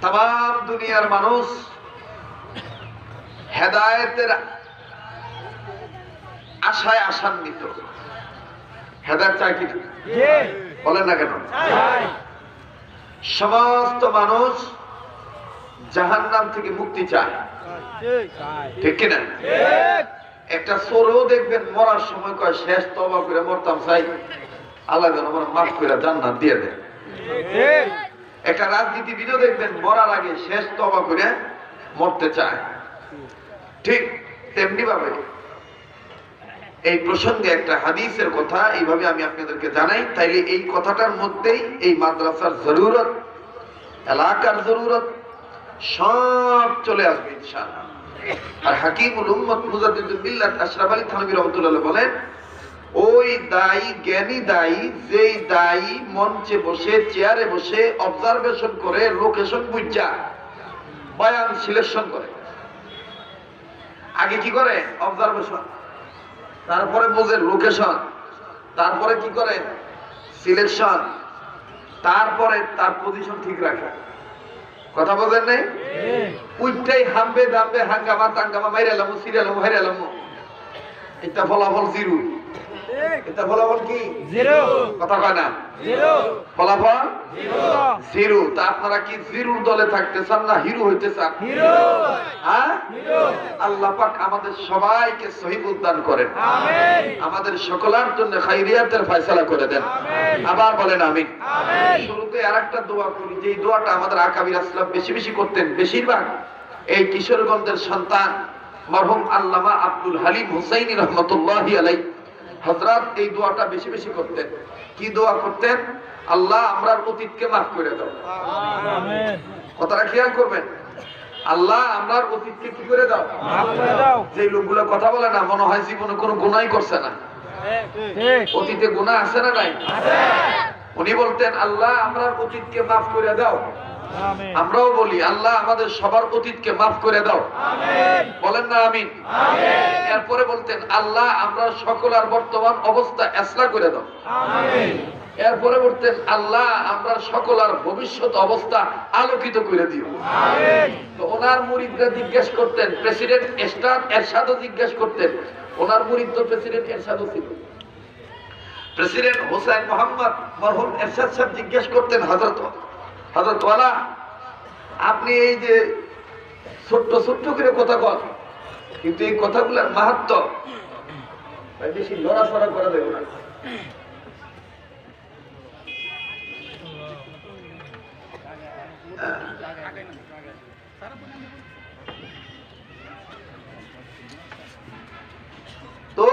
तमाम दुनियार मानुष হেদায়েতের আশায় আশান্বিত। হেদায়েত চাই কি? বলেন না কেন? সমস্ত মানুষ জাহান্নাম থেকে মুক্তি চায়, ঠিক কিনা? একটা চোরও দেখবেন মরার সময় কয় শেষ তওবা করে মরতাম চাই, আল্লাহ যেন আমার মাফ করে জান্নাত দিয়ে দেয়। একটা রাজনীতিবিদও দেখবেন মরার আগে শেষ তওবা করে মরতে চায়। ঠিক তেমনি ভাবে এই প্রসঙ্গে একটা হাদিসের কথা এইভাবে আমি আপনাদেরকে জানাই, তাইলে এই কথাটার মধ্যেই এই মাদ্রাসার জরুরত, এলাকার জরুরত সব চলে আসবে ইনশাআল্লাহ। আর হাকিমুল উম্মত মুজাদ্দিদুল মিল্লাত আশরাফ আলী থানভী রাহমাতুল্লাহ বলেন, ওই দায়ী, জ্ঞানী দায়ী, যেই দায়ী মঞ্চে বসে চেয়ারে বসে অবজারভেশন করে, লোকেশন বুঝা বয়ান সিলেকশন করে। আগে কি করে? অবজারভেশন, তারপরে বোঝে লোকেশন, তারপরে কি করে? সিলেকশন, তারপরে তার পজিশন ঠিক রাখে। কথা বোঝেন নাই? উইটাই হামবে দামবে হাঙ্গামা টাঙ্গামা মাইরালাম সিরিয়ালাম হাইরালাম, এটা ফলাফল জিরো। এটা ফলাফল কি? জিরো। কথা কয় না? জিরো। ফলাফল জিরো। তা আপনারা কি জিরোর দলে থাকতে চান না হিরো হইতে চান? হিরো। হ্যাঁ, হিরো। আল্লাহ পাক আমাদের সবাইকে সহিহ উদ্দান করেন, আমিন। আমাদের সকলের জন্য খাইরিয়াতের ফয়সালা করে দেন, আমিন। আবার বলেন আমিন, আমিন। শুরুতে আরেকটা দোয়া করি, যে দোয়াটা আমাদের আকাবির আসলাফ বেশি বেশি করতেন। বেশিরভাগ এই কিশোরগঞ্জের সন্তান মরহুম আল্লামা আব্দুল হালিম হুসাইনি রহমতুল্লাহি আলাইহি হযরত এই দোয়াটা বেশি বেশি করতেন। কি দোয়া করতেন? আল্লাহ আমরার অতীতকে মাফ করে দাও, আমিন। কথাটা খেয়াল করবেন, আল্লাহ আমরার অতীতকে কি করে দাও? মাফ করে দাও। যে লোকগুলো কথা বলে না, মনে হয় জীবনে কোনো গুনাহই করছে না। ঠিক, অতীতে গুনাহ আছে না নাই? আছে। উনি বলতেন আল্লাহ আমরার অতীতকে মাফ করে দাও, আমিন। আমরাও বলি আল্লাহ আমাদের সবার অতীতকে মাফ করে দাও, আমিন। বলেন না আমিন, আমিন। এরপরে বলতেন আল্লাহ আমরা সকলের বর্তমান অবস্থা ইসলাহ করে দাও, আমিন। এরপরে বলতেন আল্লাহ আমরা সকলের ভবিষ্যৎ অবস্থা আলোকিত করে দিও, আমিন। তো ওনার মুরিদরা জিজ্ঞেস করতেন, প্রেসিডেন্ট এরশাদও জিজ্ঞেস করতেন, ওনার মুরিদ তো প্রেসিডেন্ট এরশাদও ছিল। প্রেসিডেন্ট হোসেন মোহাম্মদ মরহুম এরশাদ সাহেব জিজ্ঞেস করতেন, হযরত ওয়ালা আপনি এই যে ছোট্ট ছোট্ট করে কথা কন, কিন্তু এই কথাগুলোর মাহাত্ম্য বেশি লড়াফড়া করা দেব না। তো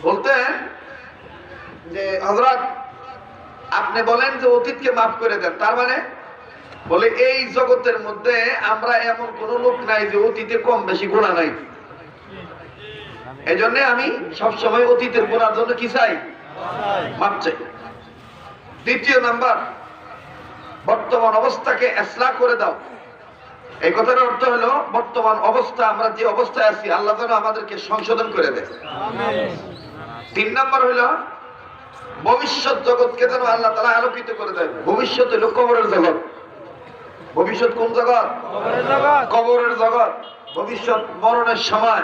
বলতেন যে হযরত আপনি বলেন যে অতীতকে মাফ করে দেন, তার মানে বলে এই জগতের মধ্যে আমরা এমন কোন লোক নাই যে অতীতে কম বেশি গুনাহ নাই। এই জন্য আমি সবসময় অতীতের গুনার জন্য কি চাই? মাফ চাই। দ্বিতীয় নাম্বার, বর্তমান অবস্থাকে ইসলাহ করে দাও। এই কথার অর্থ হলো বর্তমান অবস্থা, আমরা যে অবস্থায় আছি আল্লাহ যেন আমাদেরকে সংশোধন করে দেয়, আমিন। তিন নাম্বার হলো ভবিষ্যৎ জগৎকে যেন আল্লাহ তাআলা আলোকিত করে দেয়। ভবিষ্যৎ হলো কবরের জগৎ। ভবিষ্যৎ কোন জগৎ? কবরের জগৎ। কবরের জগৎ। ভবিষ্যৎ মরণের সময়,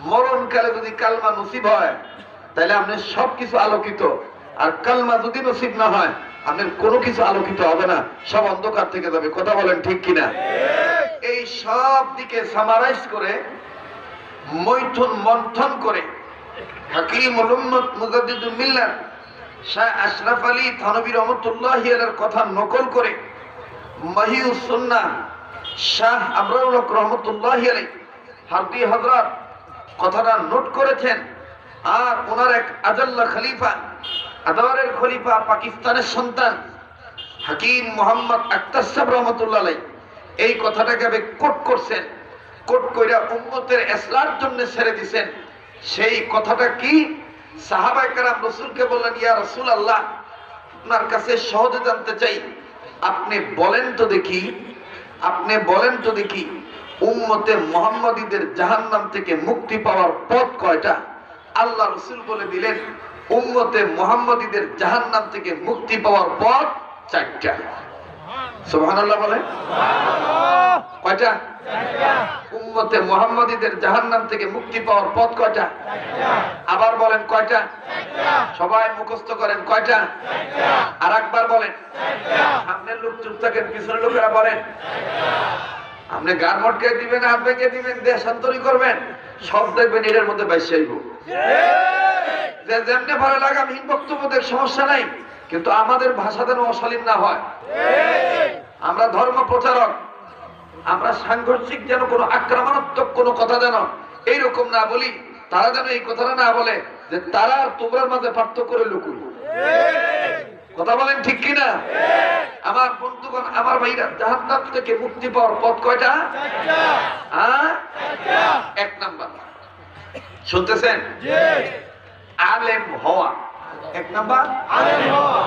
মরণকালে যদি কালমা নসিব হয় তাহলে আপনার সবকিছু আলোকিত, আর কালমা যদি নসিব না হয় আপনার কোনো কিছু আলোকিত হবে না, সব অন্ধকার থেকে যাবে। কথা বলেন ঠিক কিনা? এই সব দিকে সামারাইজ করে, মৈথুন মন্থন করে হাকিমুল উম্মত মুজাদ্দিদুল মিল্লাত শাহ আশরাফ আলী থানভী রহমতুল্লাহি আলাইহির কথা নকল করে মাহিউস সুন্নাহ শাহ আবরাউল হক রহমতুল্লাহি আলাইহি হাদি হযরত কথাটা নোট করেছেন। আর ওনার এক আজাল্লা খলিফা, আদওয়ারের খলিফা, পাকিস্তানের সন্তান হাকিম মোহাম্মদ আক্তার সাহেব রহমতুল্লাহ আলাইহি এই কথাটাকে কোট করছেন। কোট কইরা উম্মতের ইসলার জন্য ছেড়ে দিবেন। সেই কথাটা কি? সাহাবায়ে কেরাম রাসূলকে বললেন, ইয়া রাসূলুল্লাহ আপনার কাছে সহজে জানতে চাই, আপনি বলেন তো দেখি, আপনি বলেন তো দেখি উম্মতে মুহাম্মাদীদের জাহান্নাম থেকে মুক্তি পাওয়ার পথ কয়টা? আল্লাহ রাসূল বলে দিলেন, উম্মতে মুহাম্মাদীদের জাহান্নাম থেকে মুক্তি পাওয়ার পথ 4টা। সুবহানাল্লাহ বলে। কয়টা? উম্মতে মুহাম্মাদীদের জাহান্নাম থেকে মুক্তি পাওয়ার পথ কয়টা? আবার বলেন কয়টা? সবাই মুখস্থ করেন কয়টা? আর একবার বলেন। সামনের লোক চুপ থাকেন, পিছনের লোকেরা বলেন। আপনি গান মটকে দিবেন, হাত ভেঙে দিবেন, দেশান্তরী করবেন, সব দেখবেন এর মধ্যে বাইসে আইব। যে যেমনে ভালো লাগে আমি বক্তব্য দেখ, সমস্যা নাই, কিন্তু আমাদের ভাষা যেন অশালীন না হয়। আমরা ধর্ম প্রচারক, আমরা সাংঘর্ষিক যেন কোনো আক্রমণাত্মক কোনো কথা যেন এইরকম না বলি, তারা যেন এই কথাটা না বলে যে তারা আর তোমরার মাঝে পার্থক্য করে লুকুই। কথা বলেন ঠিক কিনা? আমার বন্ধুগণ, আমার ভাইরা, জাহান্নাম থেকে মুক্তি পাওয়ার পথ কয়টা? এক নাম্বার, শুনতেছেন? আলেম হওয়া। এক নাম্বার আলেম হওয়া।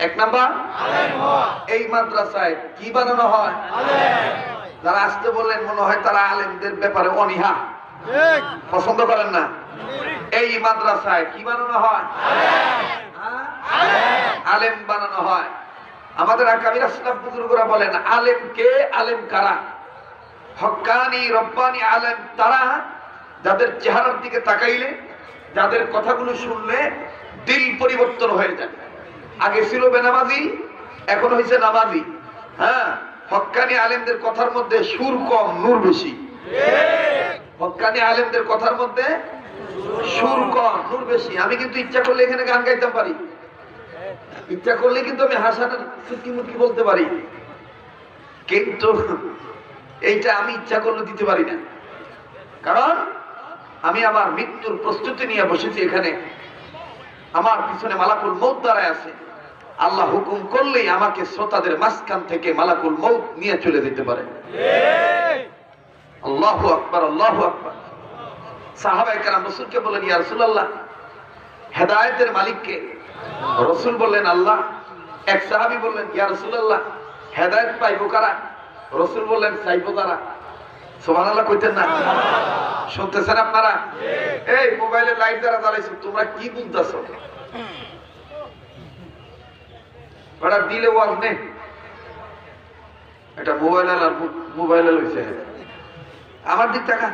এক নাম্বার আলেম হওয়া। এই মাদ্রাসায় কি বানানো হয়? আলেম। যারা আসতে বললেন মনে হয় তারা আলেমদের ব্যাপারে অনীহা, পছন্দ করেন না। এই মাদ্রাসায় কি বানানো হয়? আলেম বানানো হয়। আমাদের আকাবির আসলাফ বুজুর্গরা বলেন আলেম কে, আলেম কারা? হক্কানি রব্বানি আলেম তারা যাদের চেহারার দিকে তাকাইলে, যাদের কথাগুলো শুনলে দিল পরিবর্তন হয়ে যায়। আগে ছিল বেনামাজি, এখন হয়েছে নামাজি। হ্যাঁ, হক্কানি আলেমদের কথার মধ্যে সুর কম, নূর বেশি। হক্কানি আলেমদের কথার মধ্যে সুর কম, নূর বেশি। আমি কিন্তু ইচ্ছা করলে এখানে গান গাইতে পারি, ইচ্ছা করলে কিন্তু আমি হাসানের চুটকি মুটকি বলতে পারি, কিন্তু এইটা আমি ইচ্ছা করলে দিতে পারি না। কারণ আমি আমার মৃত্যুর প্রস্তুতি নিয়ে বসেছি এখানে। আমার পিছনে মালাকুল মউত দাঁড়ায় আছে। আল্লাহ হুকুম করলেই আমাকে শ্রোতাদের মাঝখান থেকে মালাকুল মউত নিয়ে চলে যেতে পারে। আল্লাহু আকবার, আল্লাহু আকবার। সাহাবায়ে কেরাম রাসূলকে বললেন, ইয়া রাসূলুল্লাহ, হেদায়েতের মালিক কে? রাসূল বললেন আল্লাহ। এক সাহাবী বললেন, ইয়া রাসূলুল্লাহ, হেদায়েত পাইবো কারা? রাসূল বললেন, চাইবো তারা। সুবহানাল্লাহ কইতেন না? শুনতেছেন আপনারা? এই মোবাইলের লাইট যারা জ্বালাইছো তোমরা কি বুঝতেছো? ওটা দিলে ওয়াজ নেই, এটা মোবাইলে লইছে। আমার দিক টাকা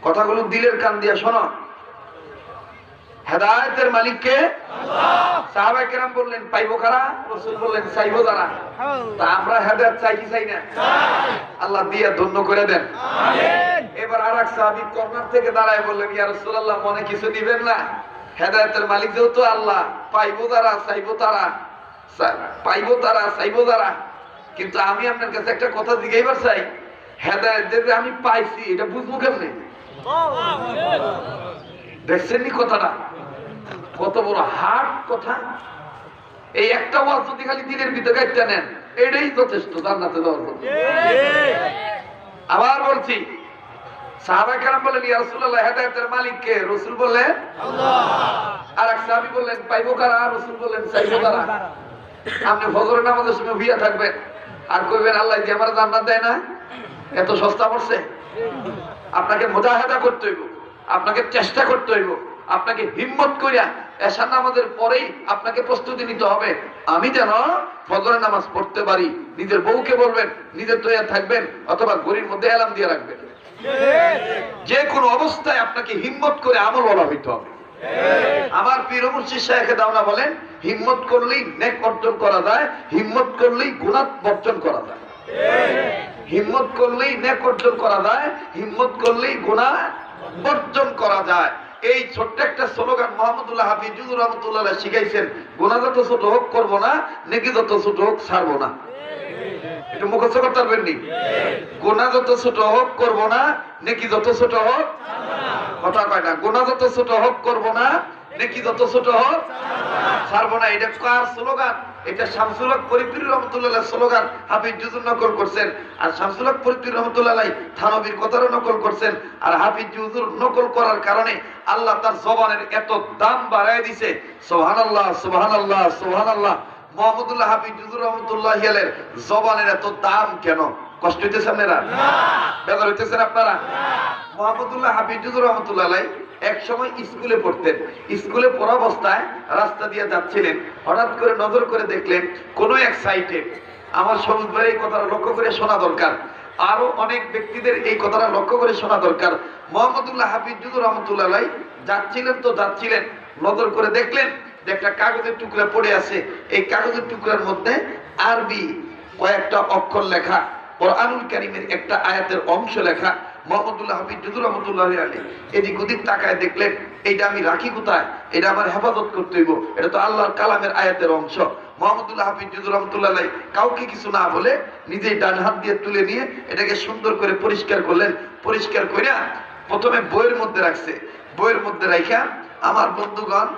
কথাগুলো দিলের কান দিয়া শোনো। হেদায়েতের মালিক কে? আল্লাহ। সাহাবায়ে কেরাম বললেন, পাইবো কারা? রাসূল বললেন, চাইবো যারা। তা আমরা হেদায়েত চাই কি চাই না? চাই। আল্লাহ দিয়া ধন্য করে দেন, আমিন। এবার আরেক সাহাবী কর্নার থেকে দাঁড়ায় বললেন, ইয়া রাসূলুল্লাহ, মনে কিছু দিবেন না? হেদায়েতের মালিক যেহেতু আল্লাহ, পাইবো যারা চাইবো তারা, পাইবো তারা চাইবো যারা। কিন্তু আমি আপনার কাছে একটা কথা জিজ্ঞাসা চাই, হেদায়েত যে আমি পাইছি এটা বুঝবো কেমনে? দেখছেন নি কথাটা কত বড় হার্ড কথা? এই একটা ওয়াজ যদি খালি দিনের ভিতরে গাইতে নেন, এটাই যথেষ্ট জান্নাতে যাওয়ার জন্য। আবার বলছি, সাহাবায়ে কেরাম বললেন, ইয়া রাসূলুল্লাহ, হেদায়েতের মালিক কে? রাসূল বললেন আল্লাহ। আরেক সাহাবী বললেন, পাইবো কারা? রাসূল বললেন, চাইবো কারা। আপনি ফজরের নামাজের সময় ভিয়া থাকবেন আর কইবেন, আল্লাহ যে আমার জান্নাত দেয় না, এত সস্তা পড়ছে। আপনাকে মুজাহাদা করতে হইব, আপনাকে চেষ্টা করতে হইব, আপনাকে হিম্মত করিয়া এশার নামাজের পরেই আপনাকে প্রস্তুতি নিতে হবে। আমি যেন ফজরের নামাজ পড়তে পারি। নিজের বউকে বলবেন, নিজের তৈরি থাকবেন, অথবা ঘড়ির মধ্যে অ্যালার্ম দিয়ে রাখবেন। যে কোনো অবস্থায় আপনাকে হিম্মত করে আমল বলা হইতে হবে। আমার পীর মুর্শিদ শায়েখে দাওনা বলেন, হিম্মত করলেই নেক অর্জন করা যায়, হিম্মত করলেই গুনাহ বর্জন করা যায়। হিম্মত করলেই নেক অর্জন করা যায়, হিম্মত করলেই গুনাহ বর্জন করা যায়। এই ছোট্ট একটা স্লোগান মুহাম্মদুল্লাহ হাফিজ হুজুর রাহমাতুল্লাহ আলাইহি শিখাইছেন, গুনাহ যত ছোট হোক করব না, নেকি যত ছোট হোক ছাড়বো না। এটা মুখস্থ করতে পারবেন নি? গুনাহ যত ছোট হোক করব না, নেকি যত ছোট হোক ছাড়বো না। কথা কয় না, গুনাহ যত ছোট হোক করব না, নেকি যত ছোট হোক ছাড়বো না। এটা কার স্লোগান? এটা শামসুল হক ফরিদপুর রহমাতুল্লাহ স্লোগান হাফিজ হুজুর নকল করছেন। আর শামসুল হক ফরিদপুর রহমাতুল্লাহ থানবীর কথারও নকল করছেন। আর হাফিজ হুজুর নকল করার কারণে আল্লাহ তার জবানের এত দাম বাড়ায় দিয়েছে। সুবহানাল্লাহ, সুবহানাল্লাহ, সুবহানাল্লাহ। মুহাম্মদুল্লাহ হাফিজ হুজুর রহমাতুল্লাহ আলাইহির জবানের এত দাম কেন? কষ্ট হইতেছে আপনারা? না। বেজার হইতেছেন আপনারা? না। মুহাম্মদুল্লাহ হাফিজ হুজুর রহমাতুল্লাহ আলাইহি এক সময় স্কুলে পড়তেন। স্কুলে পড়া অবস্থায় রাস্তা দিয়ে যাচ্ছিলেন, হঠাৎ করে নজর করে দেখলেন কোনো এক সাইটে, আমার সবুজ ভাই এই কথাটা লক্ষ্য করে শোনা দরকার, আরো অনেক ব্যক্তিদের এই কথাটা লক্ষ্য করে শোনা দরকার। মোহাম্মদুল্লাহ হাফিজ জুজুর রহমতুল্লাহ আলাইহি যাচ্ছিলেন, নজর করে দেখলেন যে একটা কাগজের টুকরা পড়ে আছে। এই কাগজের টুকরার মধ্যে আরবি কয়েকটা অক্ষর লেখা, কোরআনুল কারীমের একটা আয়াতের অংশ লেখা। মোহাম্মদুল্লাহ হাফিজ জুজুর রহমতুল্লাহ আলাইহি এদিক ওদিক তাকায় দেখলেন, এইটা আমি রাখি কোথায়, এটা আমার হেফাজত করতে হইব, এটা তো আল্লাহর কালামের আয়াতের অংশ। মোহাম্মদুল্লাহ হাফিজ জুজুর রহমতুল্লাহ আলাইহি কাউকে কিছু না বলে নিজেই ডান হাত দিয়ে তুলে নিয়ে এটাকে সুন্দর করে পরিষ্কার করলেন। পরিষ্কার করে প্রথমে বইয়ের মধ্যে রাখছে, বইয়ের মধ্যে রাখা আমার বন্ধুগণ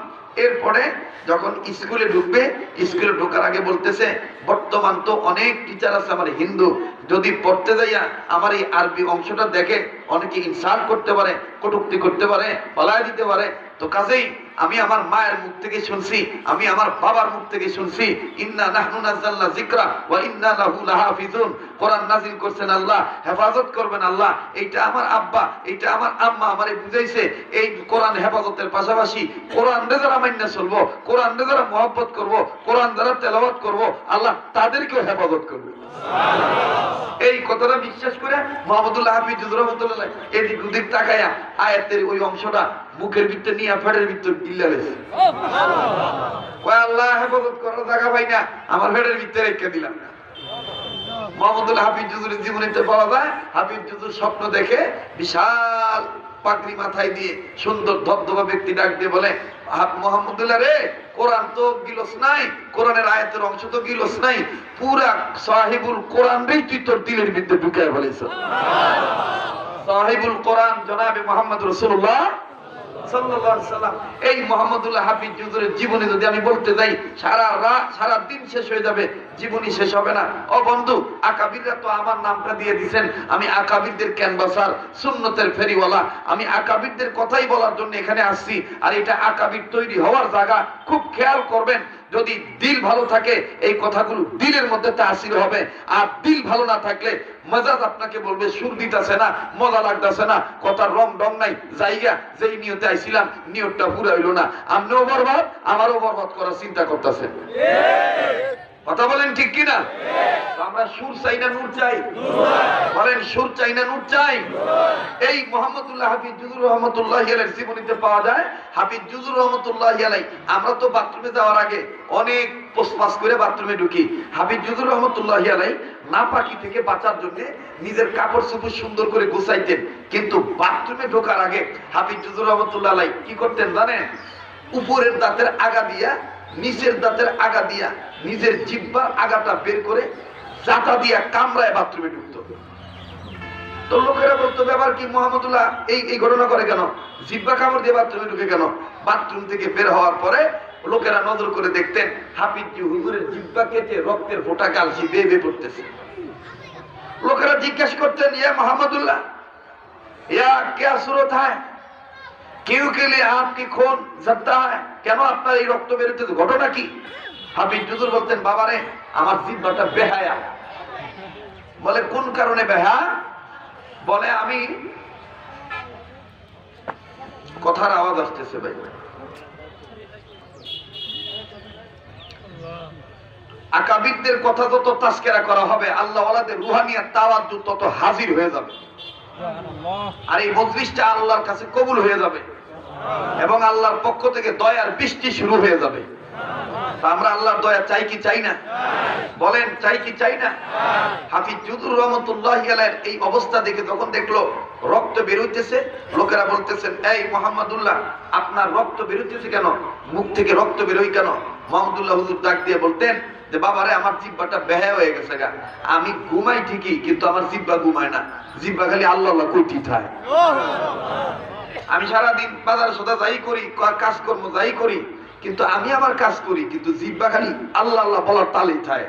এরপরে যখন স্কুলে ঢুকবে, স্কুলে ঢোকার আগে বলতেছে, বর্তমান তো অনেক টিচার আছে আমার হিন্দু, যদি পড়তে যাইয়া আমার এই আরবি অংশটা দেখে অনেকে ইনসাল্ট করতে পারে, কটূক্তি করতে পারে, পালায় দিতে পারে। তো কাজেই আমি আমার মায়ের মুখ থেকে শুনছি, আমি আমার বাবার মুখ থেকে শুনছি, ইন্না নাহনু নাযালনা যিকরা ওয়া ইন্না লাহু লাহাফিজুন, কোরআন নাযিল করছেন আল্লাহ, হেফাজত করবেন আল্লাহ। এইটা আমার আব্বা, এইটা আমার আম্মা আমারে বুঝাইছে। এই কোরআন হেফাজতের পাশাপাশি কোরআন যারা মাইনা চলবো, কোরআন যারা মহব্বত করবো, কোরআন যারা তেলাওয়াত করবো, আল্লাহ তাদেরকেও হেফাজত করবে। এই কথাটা বিশ্বাস করে মোহাম্মদুল্লাহ হাফিজ জুজুর রহমতুল্লাহ আলাইহি এদিক ওদিক তাকায়া আয়াতের ওই অংশটা মুখের ভিতরে নিয়ে ফেটের ভিতর গিল্লা লেছে। ওই আল্লাহ হেফাজত করার জায়গা পাই না, আমার ফেটের ভিতরে রেখে দিলাম। মোহাম্মদুল্লাহ হাফিজ জুজুরের জীবনীতে পাওয়া যায়, হাফিজ জুজুর স্বপ্ন দেখে বিশাল পাগড়ি মাথায় দিয়ে সুন্দর ধবধবা ব্যক্তি ডাক দিয়ে বলে, মোহাম্মদুল্লাহ রে, কোরআন তো গিলস নাই, কোরআনের আয়াতের অংশ তো গিলস নাই, পুরা সাহিবুল কোরআনটাই তুই তোর দিলের ভিতরে ঢুকায় ফেলেছ। সাহিবুল কোরআন জনাবে মুহাম্মদ রাসূলুল্লাহ সাল্লাল্লাহু আলাইহি সাল্লাম। এই মুহাম্মদুল্লাহ হাফিজ জুজুরের জীবনী যদি আমি বলতে যাই সারা দিন শেষ হয়ে যাবে, জীবনী শেষ হবে না। ও বন্ধু, আকাবিররা তো আমার নামটা দিয়ে দিবেন, আমি আকাবিরদের ক্যানভাসার, সুন্নতের ফেরিওয়ালা, আমি আকাবিরদের কথাই বলার জন্য এখানে আসছি। আর এটা আকাবির তৈরি হওয়ার জায়গা, খুব খেয়াল করবেন। যদি দিল ভালো থাকে এই কথাগুলো দিলের মধ্যে তাসির হবে, আর দিল ভালো না থাকলে মেজাজ আপনাকে বলবে সুর দিতেছে না, মজা লাগতেছে না, কথার রং ঢং নাই, জায়গা যেই নিয়তে আইছিলাম নিয়তটা পুরা হইল না, আপনিও বরবাদ আমারও বরবাদ করার চিন্তা করতেছেন। কথা বলেন ঠিক কিনা? আমরা সুর চাই না নূর চাই? বলেন সুর চাই না নূর চাই? এই মুহাম্মদুল্লাহ হাফিজ জুজুর রহমতুল্লাহি আলাইহির জীবনীতে পাওয়া যায়, হাফিজ জুজুর রহমতুল্লাহি আলাইহি, আমরা তো বাথরুমে যাওয়ার আগে অনেক পোসপাস করে বাথরুমে ঢুকি। হাফিজ জুজুর রহমতুল্লাহি আলাইহি নাপাকি থেকে বাঁচার জন্য নিজের কাপড় চোপড় সুন্দর করে গোছাইতেন, কিন্তু বাথরুমে ঢোকার আগে হাফিজ জুজুর রহমতুল্লাহ আলাইহি কি করতেন জানেন? উপরের দাঁতের আগা দিয়া নিচের দাঁতের আগা দিয়া নিজের জিহ্বার আগাটা বের করে জাতা দিয়া কামড়ায় বাথরুমে ঢুকতো। তো লোকেরা বলতো, ব্যাপার কি মুহাম্মদুল্লাহ এই ঘটনা করে কেন, জিহ্বা কামড় দিয়ে বাথরুমে ঢুকে কেন? বাথরুম থেকে বের হওয়ার পরে লোকেরা নজর করে দেখতেন হাফিজ হুজুরের জিহ্বা কেটে রক্তের ফোঁটা কালসি বেয়ে বেয়ে পড়তেছে। লোকেরা জিজ্ঞাসা করতেন, ইয়া মুহাম্মদুল্লাহ, ইয়া क्या सूरत है, क्यों के लिए आपकी खून जलता है, কেন আপনার এই রক্ত বের হচ্ছে, ঘটনা কি? হাফিজ হুজুর বলতেন, বাবারে আমার জিহ্বাটা বেহায়া। বলে কোন কারণে বেহা? বলে আমি, কথার আওয়াজ আসতেছে ভাই, আকাবিরদের কথা যত তাস্কেরা করা হবে, আল্লাহ ওয়ালাদের রুহানিয়াত তাওয়াজ্জুহ তত হাজির হয়ে যাবে, আর এই মজলিসটা আল্লাহর কাছে কবুল হয়ে যাবে এবং আল্লাহর পক্ষ থেকে দয়ার বৃষ্টি শুরু হয়ে যাবে। আমরা আল্লাহর দয়া চাই কি চাই না? বলেন চাই কি চাই না? হাফিজ জুজুর রহমতুল্লাহি আলাইহির এই অবস্থা দেখে যখন দেখলো রক্ত বের হইতেছে, লোকেরা বলতেছেন, এই মুহাম্মদুল্লাহ, আপনার রক্ত বের হইতেছে কেন, মুখ থেকে রক্ত বের হয় কেন? মুহাম্মদুল্লাহ হুজুর ডাক দিয়ে বলতেন যে, বাবারে আমার জিহ্বাটা বেহায়া হয়ে গেছে গা, আমি ঘুমাই ঠিকই কিন্তু আমার জিহ্বা ঘুমায় না, জিহ্বা খালি আল্লাহ আল্লাহ কইতে থাকে। আমি সারাদিন বাজার সদা যাই করি, কাজকর্ম যাই করি, কিন্তু আমি আমার কাজ করি, কিন্তু জিহ্বা খালি আল্লাহ আল্লাহ বলার তালেই থাকে।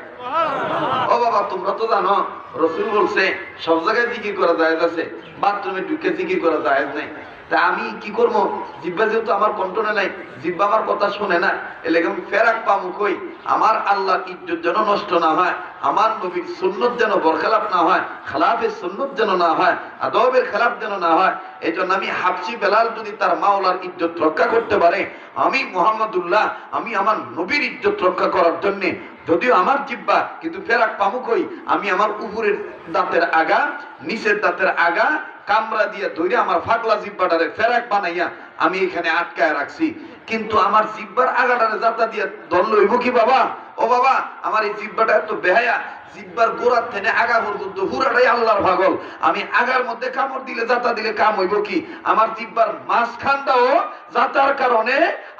ও বাবা, তোমরা তো জানো রাসূল বলছে সব জায়গায় জিকির করা জায়েজ আছে, বাথরুমে ঢুকে জিকির করা জায়েজ নাই। তা আমি কি করবো? জিব্বা যেহেতু আমার কন্ট্রোলে নাই, জিব্বা আমার কথা শুনে না, এলাকা আমি ফেরাক পাবো কই? আমার আল্লাহর ইজ্জত যেন নষ্ট না হয়, আমার নবীর সুন্নত যেন বরখেলাপ না হয়, খেলাফের সুন্নত যেন না হয়, আদবের খেলাফ যেন না হয়, এই জন্য আমি হাফসি বেলাল যদি তার মাওলার ইজ্জত রক্ষা করতে পারে, আমি মুহাম্মদুল্লাহ, আমি আমার নবীর ইজ্জত রক্ষা করার জন্য, যদিও আমার জিব্বা কিন্তু ফেরাক পাবো কই? আমি আমার উপরের দাঁতের আগা, নিচের দাঁতের আগা কামড়া দিয়ে ধরে আমার ফাগলা জিব্বাটারে ফেরাক বানাইয়া আমি এখানে আটকায় রাখছি। কিন্তু আমার জিব্বার আগাটারে জাতা দিয়ে ধরল হইব কি বাবা? ও বাবা, আমার এই জিব্বাটা এত বেহায়া, জিব্বার গোড়ার থেকে আগা পর্যন্ত পুরাটাই আল্লাহর পাগল। আমি আগার মধ্যে কামড় দিলে জাতা দিলে কাম হইব কি? আমার জিব্বার মাঝখানটাও জাতার কারণে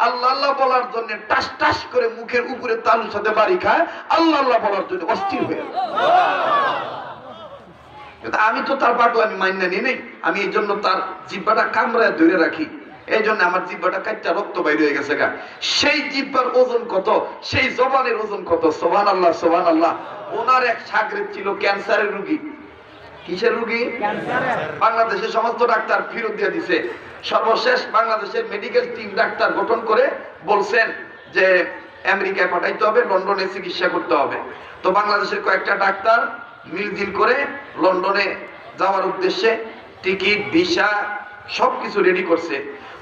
আল্লাহ আল্লাহ বলার জন্য টাস টাস করে মুখের উপরে তালুর সাথে বাড়ি খায়, আল্লাহ আল্লাহ বলার জন্য অস্থির হয়ে। আমি তো তার পাগলামি মাইনা নিয়ে নেই, আমি এই জন্য তার জিব্বাটা কামড়ায় ধরে রাখি, এই জন্য আমার জিব্বাটা কাটটা রক্ত বাইরে হয়ে গেছে গা। সেই জিব্বার ওজন কত, সেই জবানের ওজন কত! সুবহানাল্লাহ, সুবহানাল্লাহ। ওনার এক শাগরেদ ছিল ক্যান্সারের রোগী। কিসের রোগী? বাংলাদেশের সমস্ত ডাক্তার ফেরত দিয়ে দিছে। সর্বশেষ বাংলাদেশের মেডিকেল টিম ডাক্তার গঠন করে বলছেন যে আমেরিকায় পাঠাইতে হবে, লন্ডনে চিকিৎসা করতে হবে। তো বাংলাদেশের কয়েকটা ডাক্তার মিলজিল করে লন্ডনে যাওয়ার উদ্দেশ্যে টিকিট, ভিসা সবকিছু রেডি করছে।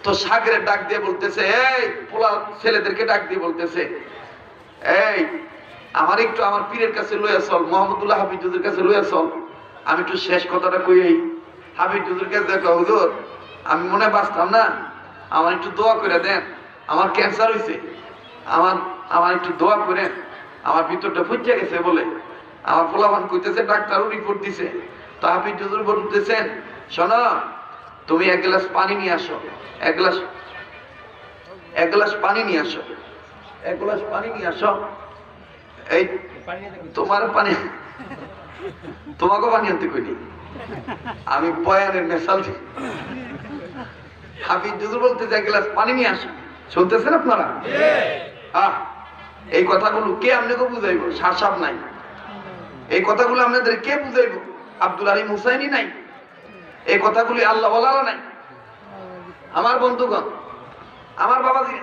তো সাগরের ডাক দিয়ে বলতেছে, এই পোলা ছেলেদেরকে ডাক দিয়ে বলতেছে, এই আমার একটু আমার পীরের কাছে লইয়া চল, মোহাম্মদুল্লাহ হাফিজ হুজুরের কাছে লইয়া চল। আমি একটু শেষ কথাটা কই। হাফিজ হুজুরের কাছে দেখো, হুজুর আমি মনে বাঁচতাম না, আমার একটু দোয়া করে দেন, আমার ক্যান্সার হয়েছে, আমার একটু দোয়া করেন, আমার ভিতরটা ফুটে গেছে বলে আমার পোলাপান কইতেছে, ডাক্তারও রিপোর্ট দিছে। তো হাফিজ হুজুর বলতেছেন, শোনো তুমি এক গ্লাস পানি নিয়ে আসো, এক গ্লাস পানি নিয়ে আসো, এক গ্লাস পানি নিয়ে আসো। এই তোমার পানি, তোমাকে পানি আনতে কইনি, আমি বয়ানের মেশাল। হাফিজ হুজুর বলতেছে এক গ্লাস পানি নিয়ে আসো। শুনতেছেন আপনারা? এই কথাগুলো কে আপনাকে বুঝাইব? সারসাব নাই। এই কথাগুলো আপনাদের কে বুঝাইব? আব্দুল আলী হুসাইনি নাই। এই কথাগুলি আল্লাহ ওয়ালারা নাই। আমার বন্ধুগণ, আমার বাবাজি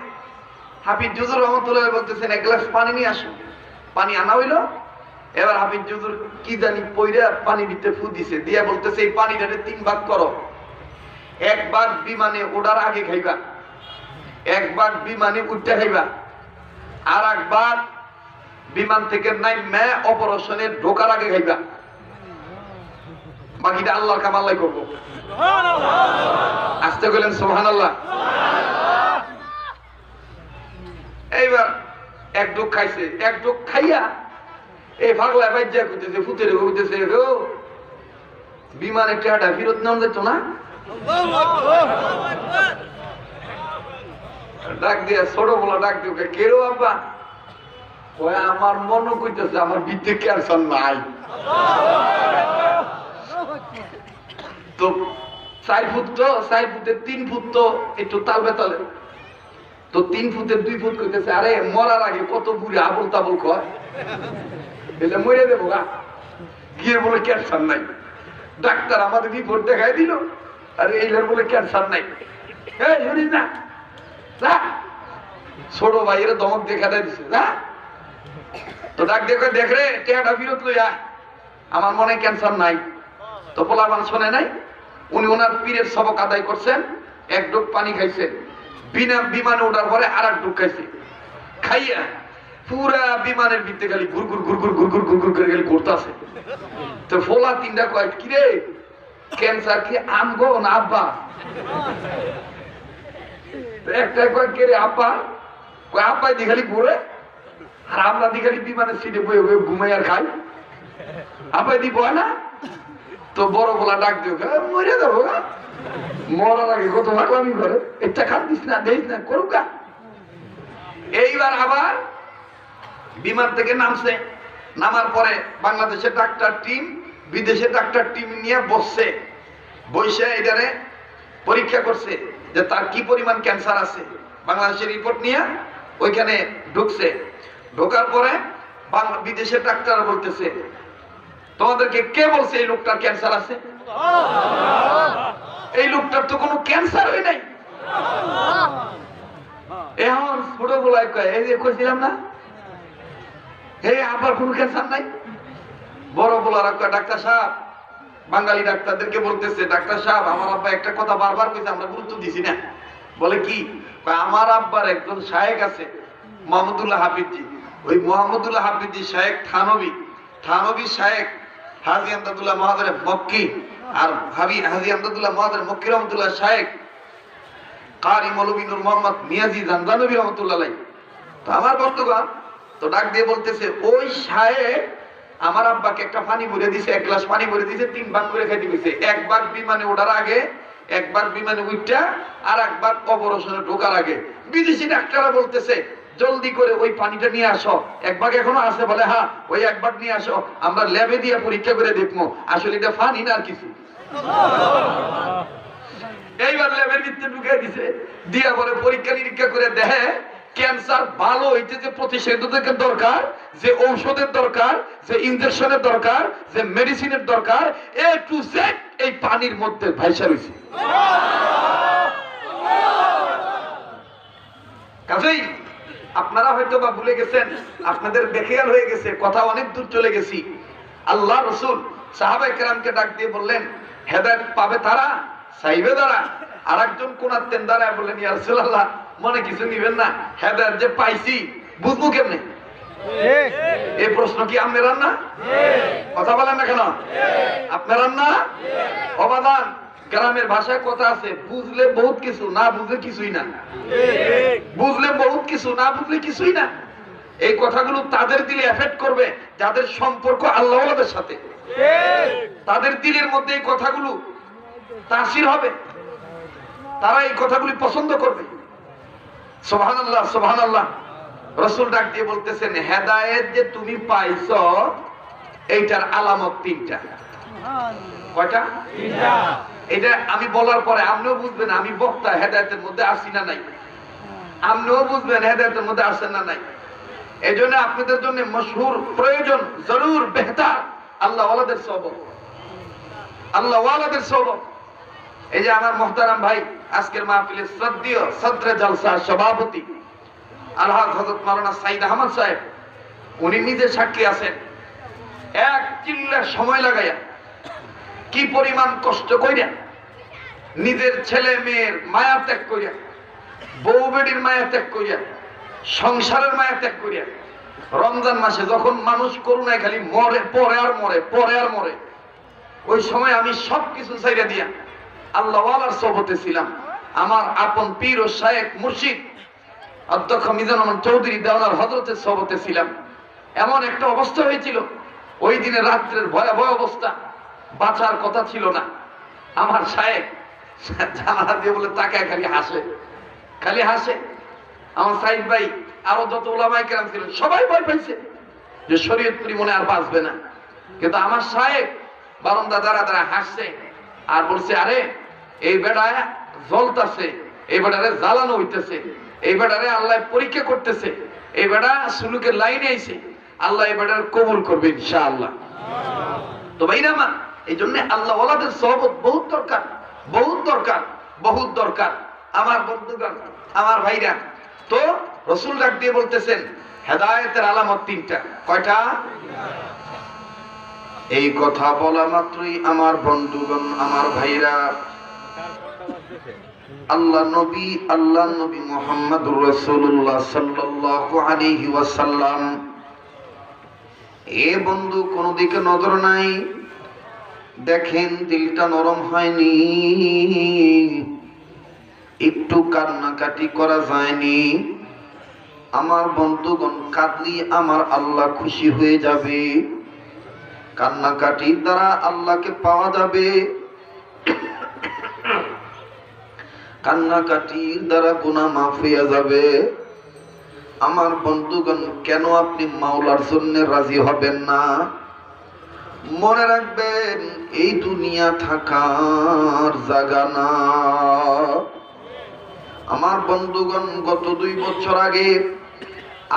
হাফিজ হুজুর রহমতুল্লাহ বলতেছেন এক গ্লাস পানি নিয়ে আসো। পানি আনা হইলো। এবার হাফিজ হুজুর কি জানি পইরা পানি দিতে ফু দিছে, দিয়া বলতেছে এই পানিটারে 3 ভাগ করো। 1 ভাগ বিমানে ওঠার আগে খাইবা, 1 ভাগ বিমানে উঠতে খাইবা, আর 1 ভাগ বিমান থেকে নাইমা অপারেশনে ঢোকার আগে খাইবা। বাকিটা আল্লাহর কাম আল্লাহ করবো। আসতে গেলেন সুবহানাল্লাহ। এইবার 1 ঢোক খাইছে, 1 ঢোক খাইয়া এই পাগলা বাইজা কইতেছে, ফুতেরে কইতেছে, গো বিমানে টাকা ফেরত নাম যেত না? ডাক দিয়া ছোট বলা ডাক দিও, কেরো আব্বা? কয় আমার মনে কইতেছে আমার ভিতরে ক্যান্সার নাই। তো 4 ফুট, তো 4 ফুটের 3 ফুট তো একটু তাল বেতালে, তো 3 ফুটের 2 ফুট কইতেছে, আরে মরার আগে কত বুড়ি আবল তাবল কয়, এলে মরে দেবো গা। গিয়ে বলে ক্যান্সার নাই। ডাক্তার আমাদের রিপোর্ট দেখাই দিল, আরে এইলার বলে ক্যান্সার নাই। এই শুনিস না, ছোট ভাইয়ের দমক দেখা দেয় দিছে, যা। তো ডাক দেখে, দেখ রে টেহাটা ফিরত লইয়া, আমার মনে ক্যান্সার নাই। তো পোলাপান শোনে নাই, উনি ওনার পীরের সবক আদায় করছেন, 1 ঢোক পানি খাইছে, বিমানে ওঠার পরে আর 1 ঢোক খাইছে, খাইয়া পুরা বিমানের ভিতরে খালি ঘুর ঘুর ঘুর ঘুর ঘুর ঘুর ঘুর ঘুর করে খালি ঘুরতেছে। তো ফোলা 3টা কয়, কিরে ক্যান্সার কি আমগো না আব্বা? একটা কয় কে রে আব্বা? কয় আব্বাই দি খালি ঘুরে, আর আমরা দি খালি বিমানের সিটে বয়ে বয়ে ঘুমাই আর খাই, আব্বাই দি বয় না। তো বড় বলা ডাক দিও, মরে যাবো গা, মরার আগে কত ভাগলামি করে, এটা খান দিস না, দেখিস না, করুক গা। এইবার আবার বিমান থেকে নামছে, নামার পরে বাংলাদেশের ডাক্তার টিম বিদেশের ডাক্তার টিম নিয়ে বসছে, বসে এটারে পরীক্ষা করছে যে তার কি পরিমাণ ক্যান্সার আছে। বাংলাদেশের রিপোর্ট নিয়ে ওইখানে ঢুকছে। ঢোকার পরে বিদেশের ডাক্তার বলতেছে, তোমাদেরকে কে বলছে এই লোকটার ক্যান্সার আছে? এই লোকটার তো কোনো ক্যান্সার হয় নাই। এখন ছোটবেলায় কয়, এই যে কইছিলাম না, এই আবার কোনো ক্যান্সার নাই। বড় বলারা কয়, ডাক্তার সাহেব, বাঙালি ডাক্তারদেরকে বলতেছে, ডাক্তার সাহেব আমার আব্বা একটা কথা বারবার কইছে, আমরা গুরুত্ব দিছি না। বলে কি? আমার আব্বার একজন শায়েখ আছে, মোহাম্মদুল্লাহ হাফিজি। ওই মোহাম্মদুল্লাহ হাফিজি শায়েখ থানবী শায়েখ হাজী আমদাদুল্লাহ মহাদের মক্কি, আর হাজী আমদাদুল্লাহ মহাদের মক্কি রহমতুল্লাহ শায়েখ কারি মৌলভী নূর মোহাম্মদ মিয়াজি জানজানবী রহমতুল্লাহ। তো আমার বন্ধুগণ তো ডাক দিয়ে বলতেছে, ওই শায়েখ আমার আব্বাকে একটা পানি ভরে দিছে, এক গ্লাস পানি ভরে দিছে, 3 ভাগ করে খাইতে গেছে। একবার বিমানে ওঠার আগে, একবার বিমানে উঠটা, আর একবার অপারেশনে ঢোকার আগে। বিদেশি ডাক্তাররা বলতেছে, জলদি করে ওই পানিটা নিয়ে আসো। এক ভাগ এখনো আছে? বলে হ্যাঁ, ওই এক ভাগ নিয়ে আসো, আমরা ল্যাবে দিয়ে পরীক্ষা করে দেখবো আসলে এটা পানি না আর কিছু। এইবার ল্যাবের ভিতরে ঢুকে দিছে, দিয়া বলে পরীক্ষা নিরীক্ষা করে দেখে ক্যান্সার ভালো হইতে যে প্রতিষেধকের দরকার, যে ঔষধের দরকার, যে ইনজেকশনের দরকার, যে মেডিসিনের দরকার, এ টু জেড এই পানির মধ্যে ভাইসা রয়েছে। কাজেই আপনারা হয়তো বা ভুলে গেছেন, আপনাদের বেখেয়াল হয়ে গেছে, কথা অনেক দূর চলে গেছি। আল্লাহ রসুল সাহাবায়ে কেরামকে ডাক দিয়ে বললেন, হেদায়েত পাবে তারা, চাইবে তারা। আর একজন কোনাতেন দাঁড়ায় বললেন, ইয়া রাসূলুল্লাহ, মনে কিছু নিবেন না, হেদায়েত যে পাইছি বুঝবো কেমনে? এই প্রশ্ন কি আপনার না? কথা বলেন না কেন? আপনার না? অবাদান গ্রামের ভাষায় কথা আছে, বুঝলে বহুত কিছু, না বুঝলে কিছুই না। বুঝলে বহুত কিছু, না বুঝলে কিছুই না। এই কথাগুলো তাদের দিলে এফেক্ট করবে যাদের সম্পর্ক আল্লাহওয়ালাদের সাথে। তাদের দিলের মধ্যে এই কথাগুলো তাসির হবে, তারা এই কথাগুলি পছন্দ করবে। সুবহানাল্লাহ, সুবহানাল্লাহ। রাসূল ডাক দিয়ে বলতেছেন, হেদায়েত যে তুমি পাইছো এইটার আলামত 3টা। কয়টা? 3টা। এটা আমি বলার পরে আপনিও বুঝবেন আমি বক্তা হেদায়েতের মধ্যে আসি না নাই, আপনিও বুঝবেন হেদায়েতের মধ্যে আসেন না নাই। এই জন্য আপনাদের জন্য মশহুর প্রয়োজন, জরুর, বেহতার আল্লাহ ওয়ালাদের সহবত, আল্লাহ ওয়ালাদের সহবত। এই যে আমার মুহতারাম ভাই, আজকের মাহফিলের শ্রদ্ধেয় সদরে জলসা সভাপতি আলহাজ হযরত মাওলানা সাইদ আহমদ সাহেব, উনি নিজে সাক্ষী আছেন। এক চিল্লার সময় লাগাইয়া কি পরিমাণ কষ্ট কইরা, নিজের ছেলে মেয়ের মায়া ত্যাগ করিয়া, বউ বেটির মায়া ত্যাগ করিয়া, সংসারের মায়া ত্যাগ করিয়া, রমজান মাসে যখন মানুষ করুণায় খালি মরে, পরে আর মরে, পরে আর মরে, ওই সময় আমি সবকিছু ছাইরা দিয়া আল্লাহ ওয়ালার সোহবতে ছিলাম। আমার আপন পীর ও শায়েখ মুর্শিদ অধ্যক্ষ মিজানুর রহমান চৌধুরী দেওয়ানার হযরতের সোহবতে ছিলাম। এমন একটা অবস্থা হয়েছিল ওই দিনে, রাত্রের ভয়াবহ অবস্থা, বাঁচার কথা ছিল না। আমার শায়েখ জানালা দিয়ে বলে তাকায় খালি হাসে, খালি হাসে। আমার সাইদ ভাই, আরো যত ওলামায়ে কেরাম ছিলেন সবাই ভয় পাইছে যে শরীয়তপুরি মনে আর বাঁচবে না। কিন্তু আমার শায়েখ বারান্দা দাঁড়া দাঁড়া হাসছে আর বলছে, আরে এই বেড়ায় জ্বলতাছে, এই বেড়ারে জ্বালানো হইতেছে, এই বেড়ারে আল্লাহ পরীক্ষা করতেছে, এই বেড়া সুলুকের লাইনে আইছে, আল্লাহ এই বেড়ার কবুল করবে ইনশাআল্লাহ। তো ভাইরা আমার, এই জন্য আল্লাহ ওয়ালাদের সহবত বহুত দরকার, বহুত দরকার, বহুত দরকার। আমার বন্ধুগণ, আমার ভাইরা, তো রাসূল ডাক দিয়ে বলতেছেন হেদায়েতের আলামত 3টা। কয়টা? এই কথা বলা মাত্রই আমার বন্ধুগণ, আমার ভাইরা, আল্লাহ নবী মুহাম্মদুর রাসূলুল্লাহ সাল্লাল্লাহু আলাইহি ওয়াসাল্লাম, এ বন্ধু কোন দিকে নজর নাই, দেখেন দিলটা নরম হয়নি, একটু কান্নাকাটি করা যায়নি। আমার বন্ধুগণ, কাঁদলি আমার আল্লাহ খুশি হয়ে যাবে, কান্নাকাটির দ্বারা আল্লাহকে পাওয়া যাবে, কান্নাকাটির দ্বারা গুনাহ মাফ হয়ে যাবে। আমার বন্ধুগণ, কেন আপনি মাওলার জন্য রাজি হবেন না? মনে রাখবেন, এই দুনিয়া থাকার জায়গা না। আমার বন্ধুগণ, গত 2 বছর আগে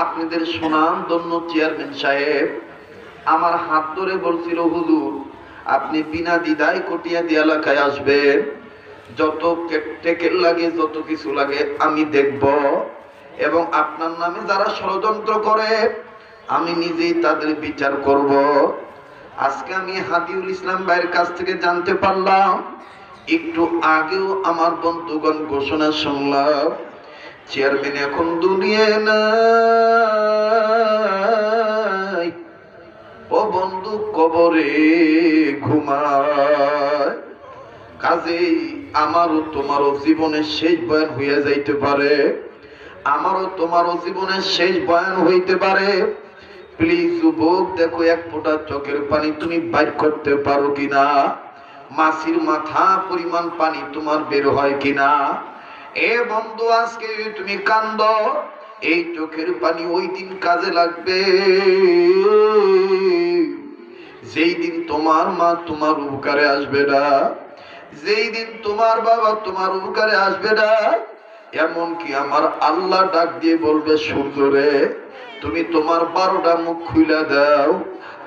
আপনাদের সুনামধন্য চেয়ারম্যান সাহেব আমার হাত ধরে বলছিল, হুজুর আপনি বিনা দ্বিধায় কটিয়াদী এলাকায় আসবেন, যত টেকেল লাগে, যত কিছু লাগে আমি দেখব, এবং আপনার নামে যারা ষড়যন্ত্র করে আমি নিজেই তাদের বিচার করব। আজকে আমি হাদিউল ইসলাম ভাইয়ের কাছ থেকে জানতে পারলাম, একটু আগেও আমার বন্ধুগণ ঘোষণা শুনলাম, চেয়ারম্যান এখন দুনিয়ায় নাই, ও বন্ধু কবরে ঘুমায়। কাজেই আমারও তোমারও জীবনের শেষ বয়ান হইয়া যাইতে পারে, আমারও তোমারও জীবনের শেষ বয়ান হইতে পারে। প্লিজ যুবক, দেখো এক ফোঁটা চোখের পানি তুমি বাইর করতে পারো কিনা, মাছির মাথা পরিমাণ পানি তোমার বের হয় কিনা। এ বন্ধু, আজকে তুমি কান্দ, এই চোখের পানি ওই দিন কাজে লাগবে যেই দিন তোমার মা তোমার উপকারে আসবে না, যেই দিন তোমার বাবা তোমার উপকারে আসবে না। এমনকি আমার আল্লাহ ডাক দিয়ে বলবে, সূর্যরে তুমি তোমার 12টা মুখ খুলে দাও,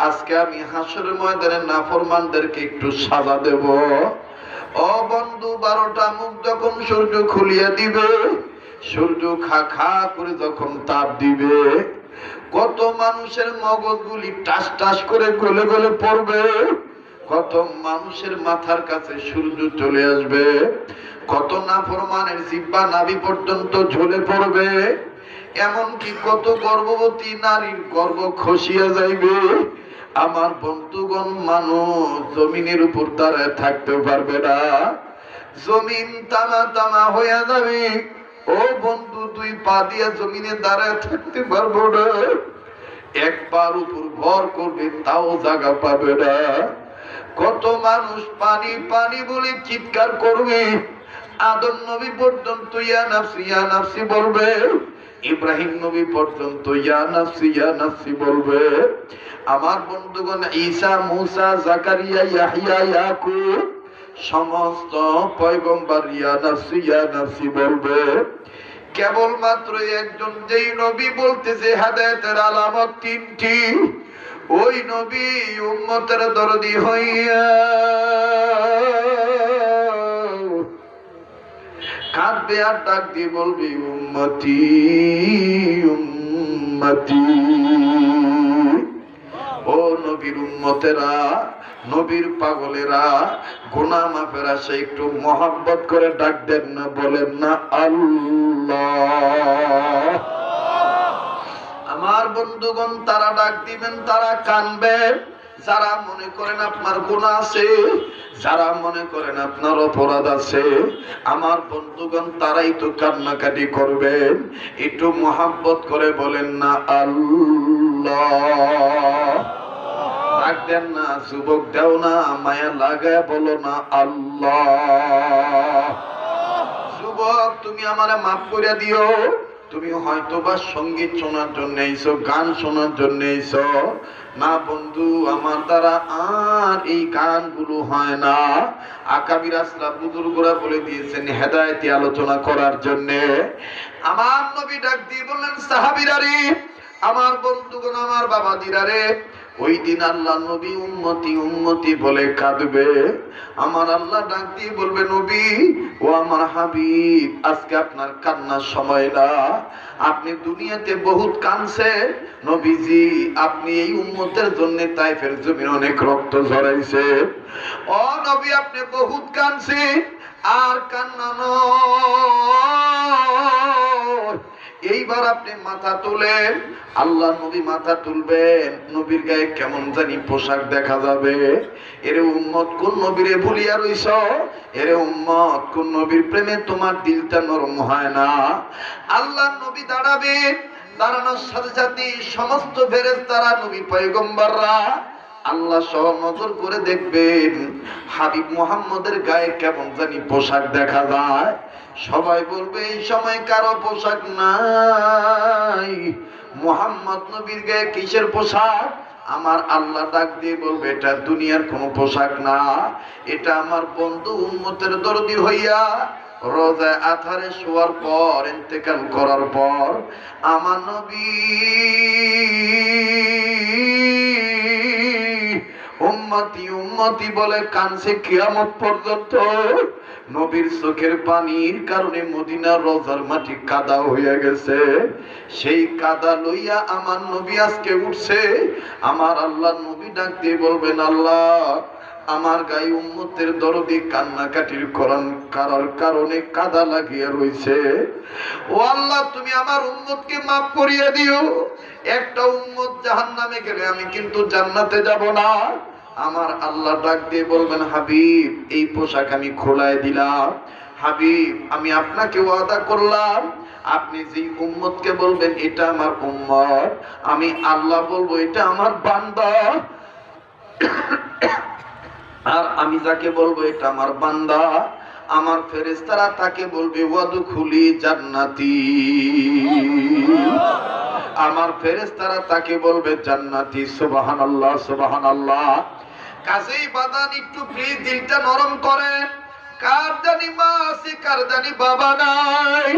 আজকে আমি হাসরের ময়দানে নাফরমানদেরকে একটু সাজা দেব। ও বন্ধু, 12টা মুখ যখন সূর্য খুলিয়ে দিবে, সূর্য খা খা করে যখন তাপ দিবে, কত মানুষের মগজগুলি টাস টাস করে গলে গলে পড়বে, কত মানুষের মাথার কাছে সূর্য চলে আসবে, কত নাফরমানের জিহ্বা নাভি পর্যন্ত ঝুলে পড়বে, এমনকি কত গর্ভবতী নারীর গর্ভ খসিয়া যাইবে। আমার বন্ধুগণ, মানুষ জমিনের উপর দাঁড়ায় থাকতে পারবে না, জমিন তামা তামা হইয়া যাবে। ও বন্ধু, 2 পা দিয়া জমিনে দাঁড়ায় থাকতে পারবো না, 1 পার উপর ভর করবে তাও জায়গা পাবে না। কত মানুষ পানি পানি বলে চিৎকার করবে, আদম নবী পর্যন্ত ইয়া নাফসি ইয়া নাফসি বলবে, ইব্রাহিম নবী পর্যন্ত ইয়া নাফসি বলবে। আমার বন্ধুগণ, ঈসা, মুসা, জাকারিয়া, ইয়াহইয়া, ইয়াকুব সমস্ত পয়গম্বর ইয়া নাফসি বলবে। কেবলমাত্র একজন, যেই নবী বলতেছে হেদায়েতের আলামত 3টি, ওই নবী উম্মতের দরদি হইয়া কাঁদবে আর ডাক দিয়ে বলবে, উম্মতি উম্মতি। ও নবীর উম্মতেরা, নবীর পাগলেরা, গুনাহ মাফের আশা একটু মহব্বত করে ডাক দেন না, বলেন না আল্লাহ। আমার বন্ধুগণ, তারা ডাক দিবেন, তারা কানবেন যারা মনে করেন আপনার গুনাহ আছে, যারা মনে করেন আপনার অপরাধ আছে। আমার বন্ধুগণ, তারাই তো কান্নাকাটি করবেন। একটু মহব্বত করে বলেন না আল্লাহ। ডাক দেন না যুবক, দেও না মায়া লাগায় বলো না আল্লাহ। যুবক, তুমি আমারে মাফ করে দিও, তুমি হয়তো বা সঙ্গীত শোনার জন্য এইছো, গান শোনার জন্য এইছো না বন্ধু, আমার দ্বারা আর এই গানগুলো হয় না। আকাবির আসলাফ বুজুর্গরা বলে দিয়েছেন হেদায়েতি আলোচনা করার জন্য। আমার নবী ডাক দিয়ে বললেন, সাহাবীরা রে, আমার বন্ধুগণ, আমার বাবাদিরা রে, ওই দিন আল্লাহ নবী উম্মতি উম্মতি বলে কাঁদবে। আমার আল্লাহ ডাক দিয়ে বলবে, নবী ও আমার হাবিব, আজকে আপনার কান্নার সময় না, আপনি দুনিয়াতে বহুত কাঁদছে নবীজি, আপনি এই উম্মতের জন্য তাইফের জমিনে অনেক রক্ত ঝরাইছে। ও নবী, আপনি বহুত কাঁদছে, আর কান্না নয়, এইবার আপনি মাথা তুলেন। আল্লাহ নবী মাথা তুলবেন, নবীর গায়ে কেমন জানি পোশাক দেখা যাবে। এরে উম্মত, কোন নবীরে ভুলিয়া রইছ? এরে উম্মত, কোন নবীর প্রেমে তোমার দিলটা নরম হয় না? আল্লাহ নবী দাঁড়াবেন, দাঁড়ানোর সাথে সাথে সমস্ত ফেরেশতারা, নবী পয়গম্বররা আল্লাহ সহ নজর করে দেখবেন হাবিব মুহাম্মদের গায়ে কেমন জানি পোশাক দেখা যায়। সবাই বলবে এই সময় কারো পোশাক নাই, মুহাম্মদ নবীর গায়ে কিসের পোশাক? আমার আল্লাহ ডাক দিয়ে বলবে, এটা দুনিয়ার কোনো পোশাক না, এটা আমার বন্ধু উম্মতের দরদি হইয়া রোজায় আথারে শোয়ার পর, ইন্তেকাল করার পর আমার নবী উম্মতি উম্মতি বলে কানছে কিয়ামত পর্যন্ত। নবীর চোখের পানির কারণে মদিনার রওজার মাটি কাদা হয়ে গেছে। সেই কাদা লইয়া আমার নবী আজকে উঠছে। আমার আল্লাহ নবী ডাক দিয়ে বলবেন, আল্লাহ আমার গায়ে উম্মতের দরদি কান্নাকাটির করার কারণে কাদা লাগিয়ে রইছে। ও আল্লাহ, তুমি আমার উম্মতকে মাফ করিয়ে দিও। একটা উম্মত জাহান্নামে গেলে আমি কিন্তু জান্নাতে যাব না। আমার আল্লাহ ডাক দিয়ে বলবেন, হাবিব এই পোশাক আমি খোলায় দিলাম। হাবিব আমি আপনাকে ওয়াদা করলাম, আপনি যে উম্মতকে বলবেন এটা আমার উম্মত, আমি আল্লাহ বলবো এটা আমার বান্দা। আর আমি যাকে বলবো এটা আমার বান্দা, আমার ফেরেশতারা তাকে বলবে ওয়াদখুলি জান্নাতি। আমার ফেরেশতারা তাকে বলবে জান্নাতি। সুবহানাল্লাহ সুবহানাল্লাহ। কাজেই বাদান একটু প্লিজ দিলটা নরম করেন। কার জানি মা আছে, কার জানি বাবা নাই,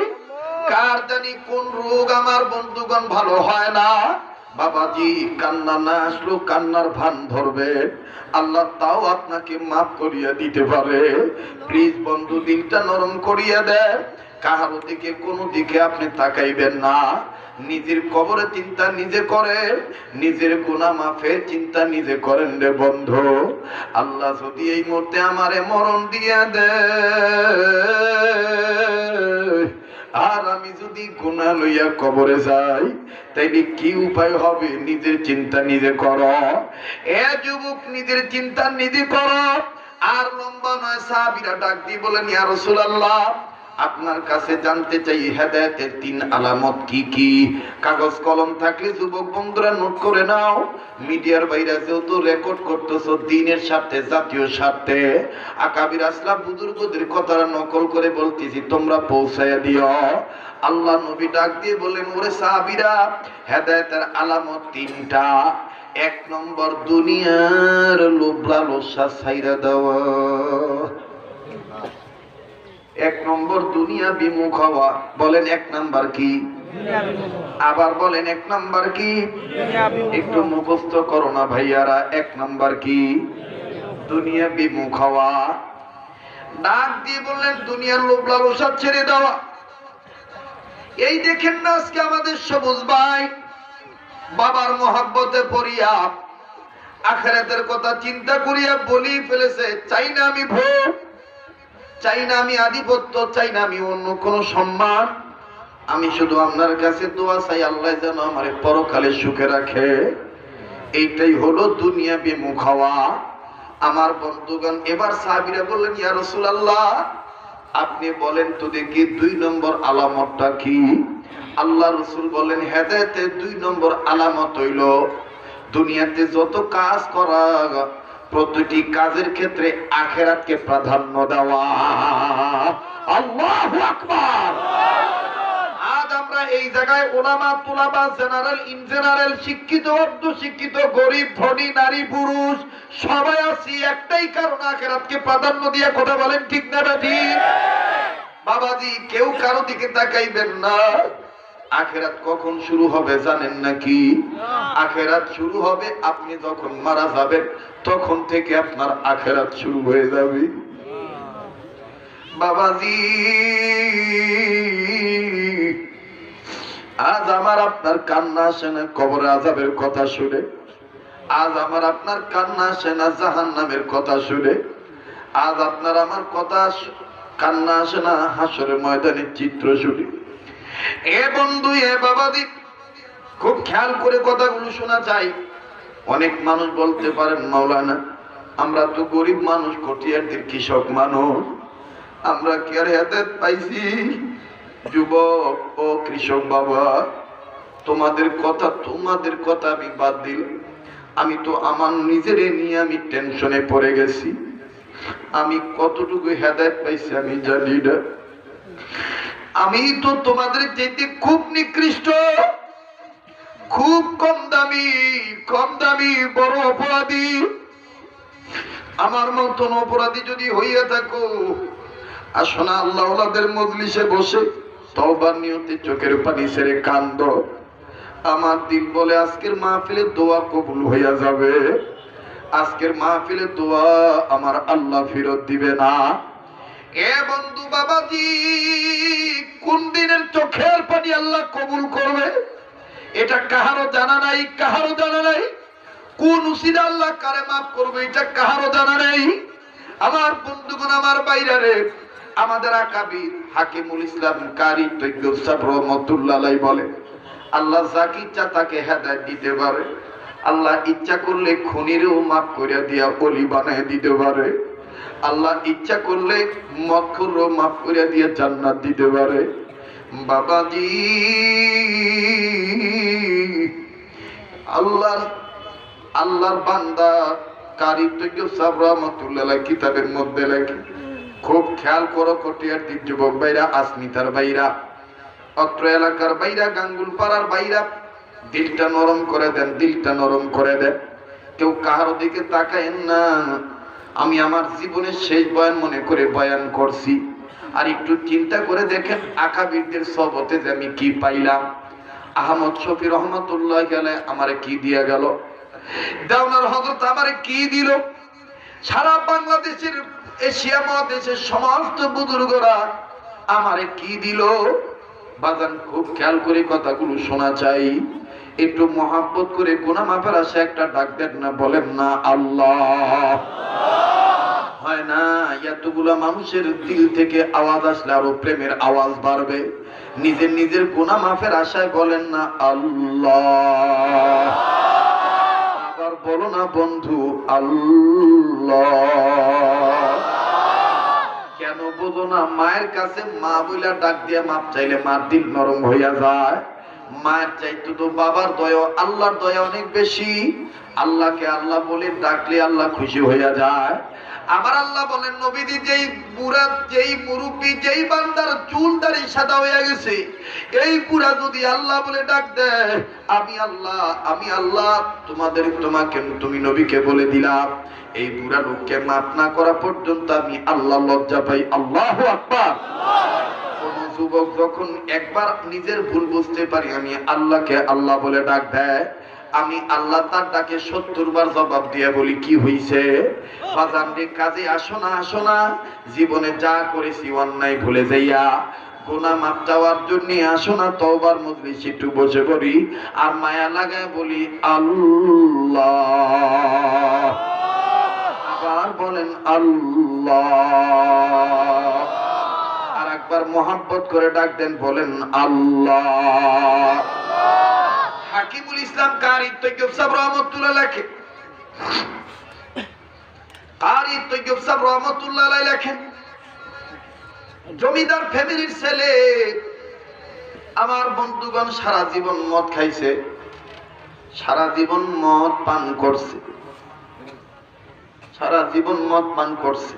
কার জানি কোন রোগ আমার বন্ধুগণ ভালো হয় না। বাবাজি কান্না না আসলো কান্নার ভান ধরবে, আল্লাহ তাও আপনাকে মাফ করিয়া দিতে পারে। প্লিজ বন্ধু দিলটা নরম করিয়া দেন। কাহার দিকে কোনো দিকে আপনি তাকাইবেন না। নিজের কবরে চিন্তা নিজে করেন, নিজের গুনাহ মাফের চিন্তা নিজে করেন রে বন্ধু। আল্লাহ যদি এই মুহূর্তে আমারে মরণ দিয়া দেয় আর আমি যদি গুনাহ লইয়া কবরে যাই, তাইলে কি উপায় হবে? নিজের চিন্তা নিজে করো। এ যুবক নিজের চিন্তা নিজে করো। আর লম্বা নয়, সাহাবীরা ডাক দিয়ে বলেন, ইয়া রাসূলুল্লাহ আপনার কাছে জানতে চাই হেদায়েতের 3 আলামত কি কি? কাগজ কলম থাকলে যুবক বন্ধুরা নোট করে নাও। মিডিয়ার বাইরে যেহেতু রেকর্ড করতেছো দিনের স্বার্থে, জাতীয় স্বার্থে, আকাবির আসলাফ বুজুর্গদের কথা নকল করে বলতেছি, তোমরা পৌঁছায়া দিও। আল্লাহ নবী ডাক দিয়ে বলেন, ওরে সাহাবীরা হেদায়েতের আলামত 3টা। 1 নম্বর দুনিয়ার লোভ লালসা ছাইরা দেওয়া। 1 নম্বর দুনিয়া বিমুখ হওয়া। বলেন 1 নাম্বার কি? আবার বলেন 1 নাম্বার কি? একটু মুখস্থ করো না ভাইয়ারা। 1 নাম্বার কি? দুনিয়া বিমুখ হওয়া। ডাক দিয়ে বললেন দুনিয়ার লোভ লালসা ছেড়ে দেওয়া। এই দেখেন না আজকে আমাদের সবুজ ভাই বাবার মহব্বতে পড়িয়া আখিরাতের কথা চিন্তা করিয়া বলি ফেলেছে, চাই না আমি ভোগ, চাই না আমি আধিপত্য, চাই না আমি অন্য কোন সম্মান, আমি শুধু আপনার কাছে দোয়া চাই আল্লাহ যেন আমারে পরকালে সুখে রাখে। এইটাই হলো দুনিয়া বিমুখ হওয়া। আমার বন্ধুগণ এবার সাহাবীরা বললেন, ইয়া রাসূলুল্লাহ আপনি বলেন তো দেখি 2 নম্বর আলামতটা কি? আল্লাহ রাসূল বলেন, হেদায়েতের 2 নম্বর আলামত হইল দুনিয়াতে যত কাজ করা প্রতিটি কাজের ক্ষেত্রে আখিরাতকে প্রাধান্য দেওয়া। আল্লাহু আকবার। আজ আমরা এই জায়গায় ওলামা তুলাবা জেনারেল ইন জেনারেল, শিক্ষিত অর্ধ শিক্ষিত, গরিব ধনী নারী পুরুষ সবাই আছি একটাই কারণ, আখিরাতকে প্রাধান্য দিয়ে। কথা বলেন ঠিক না ঠিক? বাবাজি কেউ কারো দিকে তাকাইবেন না। আখিরাত কখন শুরু হবে জানেন নাকি? আখিরাত শুরু হবে আপনি যখন মারা যাবেন, তখন থেকে আপনার আখিরাত শুরু হয়ে যাবে। বাবাজি আজ আমার আপনার কান্না আসে না কবরে আযাবের কথা শুনে? আজ আমার আপনার কান্না আসে না জাহান্নামের কথা শুনে? আজ আপনার আমার কথা কান্না আসে না হাসরের ময়দানের চিত্র শুনে? এ বন্ধু এ বাবাজি খুব খেয়াল করে কথাগুলো শোনা চাই। অনেক মানুষ বলতে পারেন, মাওলানা আমরা তো গরিব মানুষ, কটিয়ারদের কৃষক মানুষ, আমরা কি আর হেদায়েত পাইছি? যুবক ও কৃষক বাবা, তোমাদের কথা আমি বাদ দিলাম। আমি তো আমার নিজেরে নিয়ে আমি টেনশনে পড়ে গেছি। আমি কতটুকু হেদায়েত পাইছি আমি জানি না। আমি তো তোমাদের চাইতে খুব নিকৃষ্ট, খুব কম দামি বড় অপরাধী। আমার মতন অপরাধী যদি হইয়া থাকো, আসো না আল্লাহ ওয়ালাদের মজলিসে বসে তওবার নিয়তে চোখের পানি ছেড়ে কান্দো। আমার দিল বলে আজকের মাহফিলে দোয়া কবুল হইয়া যাবে। আজকের মাহফিলে দোয়া আমার আল্লাহ ফেরত দিবে না। এ বন্ধু বাবাজি, কোন দিনের চোখের পানি আল্লাহ কবুল করবে এটা কাহারও জানা নাই, কাহারও জানা নাই। কোন উসিলা আল্লাহ কারে মাফ করবে এটা কাহারও জানা নাই। আমার বন্ধুগণ, আমার বাইরে আমাদের আকাবির হাকিমুল ইসলাম কারি তৈয়ব সাহেব রহমাতুল্লাহ আলাইহি বলে, আল্লাহ যাকে ইচ্ছা তাকে হেদায়েত দিতে পারে। আল্লাহ ইচ্ছা করলে খুনিরও মাফ করে দিয়া ওলি বানায় দিতে পারে। আল্লাহ ইচ্ছা করলে মদখোরও মাফ করে দিয়ে জান্নাত দিতে পারে। বাবাজি, আল্লাহর বান্দা কারি তৈয়ব সাহেব রহমাতুল্লাহ আলাইহি কিতাবের মধ্যে লেখে, খুব খেয়াল করো কটিয়ার দিক যুবক ভাইরা, আসমিতার ভাইরা, অত্র এলাকার ভাইরা, গাঙ্গুল পাড়ার ভাইরা, দিলটা নরম করে দেন, দিলটা নরম করে দেন। কেউ কাহার দিকে তাকায়েন না। আমি আমার জীবনের শেষ বয়ান মনে করে বয়ান করছি, আর একটু চিন্তা করে দেখেন আকাবিরদের সহবতে যে আমি কি পাইলাম। আহমদ শফি রহমাতুল্লাহ আলাইহি আমারে কি দিয়া গেল, দেওনার হযরত আমারে কি দিল, সারা বাংলাদেশের এশিয়া মহাদেশের সমস্ত বুজুর্গরা আমারে কি দিল। বাজান খুব খেয়াল করে কথাগুলো শোনা চাই, একটু মহাব্বত করে গুনাহ মাফের আশা একটা ডাক দেন না, বলেন না আল্লাহ। হয় না এতগুলা মানুষের দিল থেকে আওয়াজ আসলে আরো প্রেমের আওয়াজ বাড়বে। নিজের নিজের গুনাহ মাফের আশায় বলেন না আল্লাহ। আবার বলো না বন্ধু আল্লাহ। কেন বোঝো না? মায়ের কাছে মা বইলা ডাক দিয়া মাপ চাইলে মার দিল নরম হইয়া যায়। মায়ের চাইতে তো বাবার দয়া, আল্লাহর দয়া অনেক বেশি। আল্লাহকে আল্লাহ বলে ডাকলে আল্লাহ খুশি হইয়া যায়। আবার আল্লাহ বলেন, নবীজি যেই বুড়া, যেই মুরব্বী, যেই বান্দার চুল দাড়ি সাদা হয়ে গেছে, এই বুড়া যদি আল্লাহ বলে ডাক দেয়, আমি আল্লাহ, আমি আল্লাহ তোমাকে, তুমি নবীকে বলে দিলাম, এই বুড়া লোককে মাফ না করা পর্যন্ত আমি আল্লাহ লজ্জা পাই। আল্লাহু আকবার। কোন যুবক যখন একবার নিজের ভুল বুঝতে পারি, আমি আল্লাহকে আল্লাহ বলে ডাক দেয়, আমি আল্লাহ তার ডাকে 70 বার জবাব দিয়ে বলি কি হইছে বাজান রে, কাজে আসো না, আসো না, জীবনে যা করেছি অন্যায় ভুলে যাইয়া গুনাহ মাফ চাওয়ার জন্য আসো না, তওবার মজলিসে একটু বসে পড়ি, আর মায়া লাগায় বলি আল্লাহ। আবার বলেন আল্লাহ। আর একবার মোহাব্বত করে ডাক দেন, বলেন আল্লাহ। হাকিমুল ইসলাম কারি তৈয়ব সাহেব রহমাতুল্লাহ লেখেন, কারি তৈয়ব সাহেব রহমাতুল্লাহ আলাইহি লেখেন, জমিদার ফ্যামিলির ছেলে। আমার বন্ধুগণ সারা জীবন মদ খাইছে, সারা জীবন মদ পান করছে, সারা জীবন মদ পান করছে।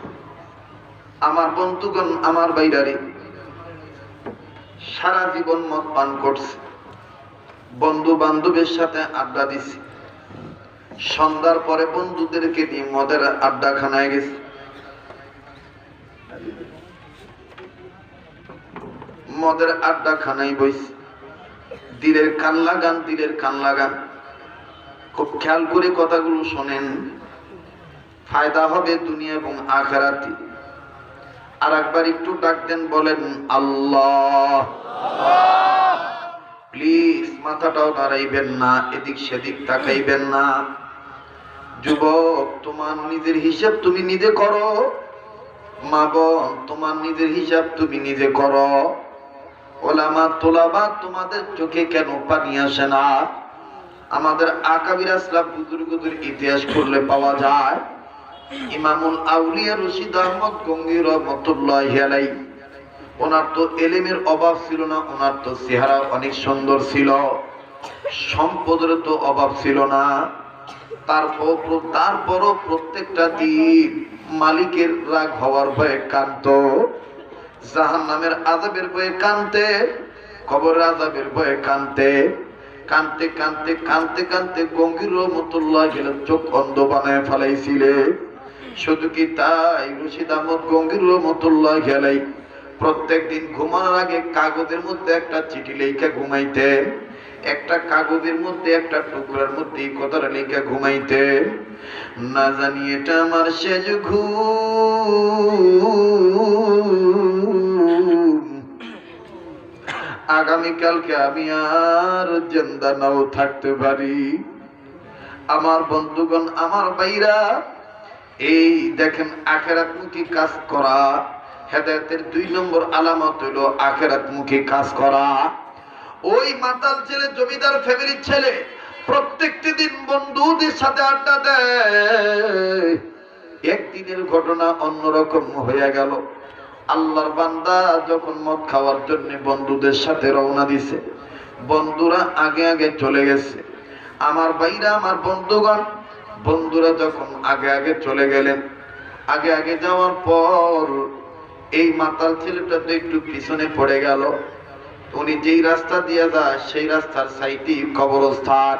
আমার বন্ধুগণ, আমার বাইরারে সারা জীবন মদ পান করছে। বন্ধু বান্ধবের সাথে আড্ডা দিছি, সন্ধ্যার পরে বন্ধুদেরকে নিয়ে মদের আড্ডাখানায় গেছে। মদের আড্ডাখানায় বইছে, দিলের কান লাগান, দিলের কান লাগান, খুব খেয়াল করে কথাগুলো শোনেন, ফায়দা হবে দুনিয়া এবং আখিরাতে। আর একবার একটু ডাক দেন, বলেন আল্লাহ। প্লিজ মাথাটাও নাড়াইবেন না, এদিক সেদিক তাকাইবেন না। যুবক, তোমার নিজের হিসাব তুমি নিজে করো। মা বোন, তোমার নিজের হিসাব তুমি নিজে করো। ওলামা তোলাবা, তোমাদের চোখে কেন পানি আসে না? আমাদের আকাবির আসলাফ বুজুর্গদের ইতিহাস করলে পাওয়া যায়। ইমামুল আউলিয়া রশিদ আহমদ গঙ্গী রহমাতুল্লাহি আলাইহি, ওনার তো এলেমের অভাব ছিল না, ওনার তো চেহারা অনেক সুন্দর ছিল, সম্পদের তো অভাব ছিল না। তারপরও প্রত্যেকটা দিন মালিকের রাগ হওয়ার ভয়ে কাঁদত, জাহান্নামের আযাবের ভয়ে কাঁদতে, কবরের আযাবের ভয়ে কাঁদতে, কাঁদতে কাঁদতে কাঁদতে কাঁদতে গঙ্গী রহমাতুল্লাহি আলাইহি চোখ অন্ধ বানায় ফেলাইছিলে। শুধু কি তাই, রশিদ আহমদ গঙ্গী রহমাতুল্লাহি আলাইহি প্রত্যেক দিন ঘুমানোর আগে কাগজের মধ্যে একটা চিঠি লেখা ঘুমাইতেন। একটা কাগজের মধ্যে একটা টুকরার মধ্যে এই কথাটা লিখে ঘুমাইতেন, না জানি এটা আমার শেষ ঘুম, আগামীকালকে আমি আর জিন্দা নাও থাকতে পারি। আমার বন্ধুগণ, আমার ভাইরা, এই দেখেন আখিরাতমুখী কাজ করা হেদায়েতের 2 নম্বর আলামত হলো আখিরাতমুখী কাজ করা। ওই মাতাল ছেলে, জমিদার ফ্যামিলির ছেলে, প্রত্যেকটি দিন বন্ধুদের সাথে আড্ডা দেয়। একদিনের ঘটনা অন্যরকম হয়ে গেল। আল্লাহর বান্দা যখন মদ খাওয়ার জন্য বন্ধুদের সাথে রওনা দিছে, বন্ধুরা আগে আগে চলে গেছে। আমার ভাইরা, আমার বন্ধুগণ, বন্ধুরা যখন আগে আগে চলে গেলেন, আগে আগে যাওয়ার পর এই মাতাল ছেলেটা তো একটু পিছনে পড়ে গেল। উনি যেই রাস্তা দিয়ে যায় সেই রাস্তার সাইডে কবরস্থান।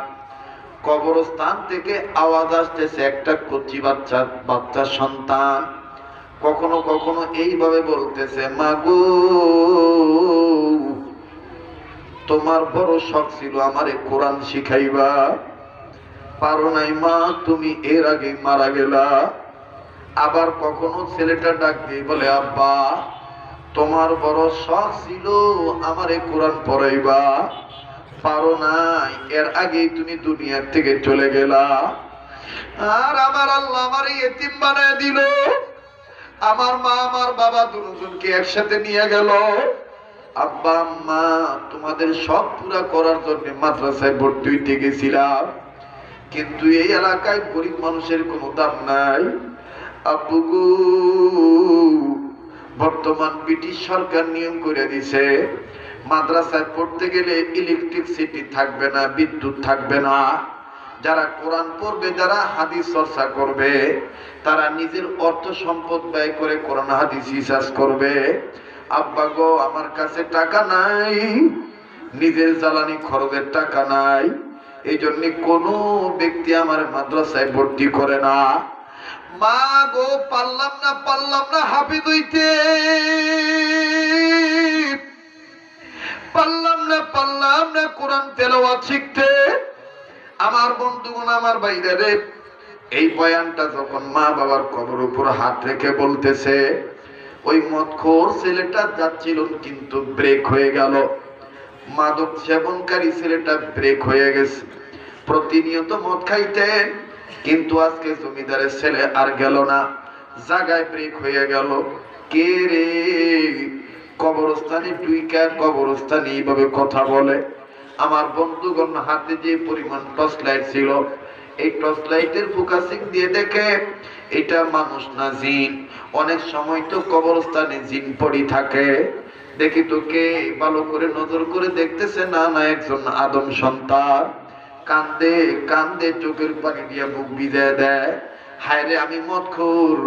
কবরস্থান থেকে আওয়াজ আসতেছে একটা কচি বাচ্চা সন্তান কখনো কখনো এইভাবে বলতেছে, মাগো তোমার বড় শখ ছিল আমারে কোরআন শিখাইবা, পারো নাই মা, তুমি এর আগে মারা গেলা। আবার কখনো ছেলেটা ডাক দিয়ে বলে, আব্বা তোমার বড় শখ ছিল আমারে কোরআন পড়াইবা, পারো নাই, এর আগেই তুমি দুনিয়ার থেকে চলে গেলা। আর আমার আল্লাহ আমার ইতিম বানায় দিল। আমার মা আমার বাবা দুজনকে একসাথে নিয়ে গেল। আব্বা আম্মা তোমাদের সব পুরা করার জন্য মাদ্রাসায় ভর্তি হইতে গেছিলাম, কিন্তু এই এলাকায় গরিব মানুষের কোনো দাম নাই। আব্বু গো, বর্তমান ব্রিটিশ সরকার নিয়ম করে দিছে মাদ্রাসায় পড়তে গেলে ইলেকট্রিসিটি থাকবে না, বিদ্যুৎ থাকবে না। যারা কোরআন পড়বে, যারা হাদিস চর্চা করবে, তারা নিজের অর্থ সম্পদ ব্যয় করে কোরআন হাদিস রিসার্চ করবে। আব্বা গো, আমার কাছে টাকা নাই, নিজের জ্বালানি খরচের টাকা নাই, এই জন্য কোনো ব্যক্তি আমার মাদ্রাসায় ভর্তি করে না। মা গো, পারলাম না হাফিজ হইতে, পারলাম না কোরআন তেলাওয়াত শিখতে। আমার বন্ধুগণ, আমার ভাইরা রে, এই বয়ানটা যখন মা বাবার কবর উপর হাত রেখে বলতেছে, ওই মদখোর ছেলেটা যাচ্ছিল কিন্তু ব্রেক হয়ে গেল। মাদক সেবনকারী ছেলেটা ব্রেক হয়ে গেছে। প্রতিনিয়ত মদ খাইতেন, কিন্তু আজকে জমিদারের ছেলে আর গেল না, জায়গায় ব্রেক হয়ে গেল। কে রে? কবরস্থানে টুইকা কবরস্থানে এইভাবে কথা বলে। আমার বন্ধুগণ, হাতে যে পরিমাণ টর্চ লাইট ছিল, এই টর্চ লাইটের ফোকাসিং দিয়ে দেখে এটা মানুষ না জিন। অনেক সময় তো কবরস্থানে জিন পড়ি থাকে। দেখি তো কে, ভালো করে নজর করে দেখতেছে, না একজন আদম সন্তান। কান্দে কান্দে চোখের পানি দিয়ে মুখ ভিজিয়ে দেয়। হায় রে, আমি মদখোর,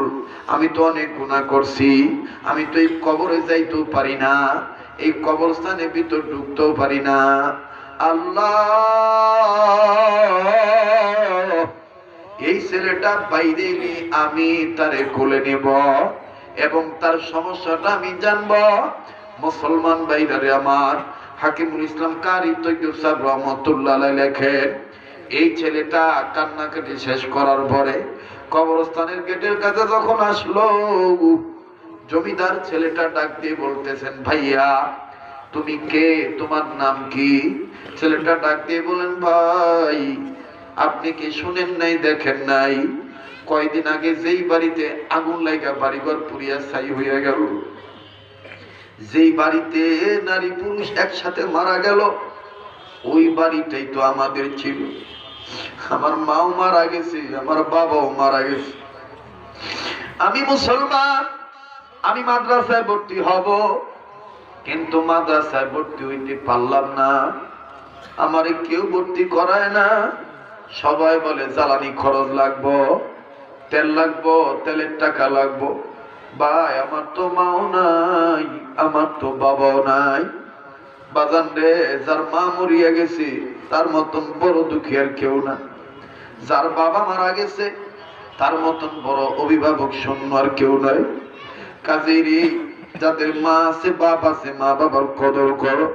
আমি তো অনেক গুনাহ করছি, আমি তো এই কবরে যাইতেও পারি না, এই কবরস্থানের ভিতর ঢুকতেও পারি না। আল্লাহ, এই ছেলেটা বাইরে এলে আমি তারে কোলে নেব এবং তার সমস্যাটা আমি জানব। মুসলমান ভাইরা আমার, হাকিমুল ইসলাম কারি তৈয়ব সাহেব রহমতুল্লাহ আলাইহি লেখেন, এই ছেলেটা কান্নাকাটি শেষ করার পরে কবরস্থানের গেটের কাছে যখন আসলো, জমিদার ছেলেটা ডাক দিয়ে বলতেছেন, ভাইয়া তুমি কে, তোমার নাম কি? ছেলেটা ডাক দিয়ে বলেন, ভাই আপনি কি শুনেন নাই, দেখেন নাই, কয়দিন আগে যেই বাড়িতে আগুন লাগা বাড়িঘর পুড়িয়া ছাই হইয়া গেল, যেই বাড়িতে নারী পুরুষ একসাথে মারা গেল, ওই বাড়িটাই তো আমাদের ছিল। আমার মাও মারা গেছে, আমার বাবাও মারা গেছে। আমি মুসলমান, আমি মাদ্রাসায় ভর্তি হব, কিন্তু মাদ্রাসায় ভর্তি হইতে পারলাম না। আমারে কেউ ভর্তি করায় না। সবাই বলে জ্বালানি খরচ লাগবো, তেল লাগবো, তেলের টাকা লাগবো। ভাই, আমার তো মাও নাই, আমার তো বাবাও নাই। বাজান রে, যার মা মরিয়া গেছে তার মতন বড় দুঃখী আর কেউ না। যার বাবা মারা গেছে তার মতন বড় অভিভাবক শূন্য আর কেউ নাই। কাজেই যাদের মা আছে, বাপ আছে, মা বাবার কদর করো।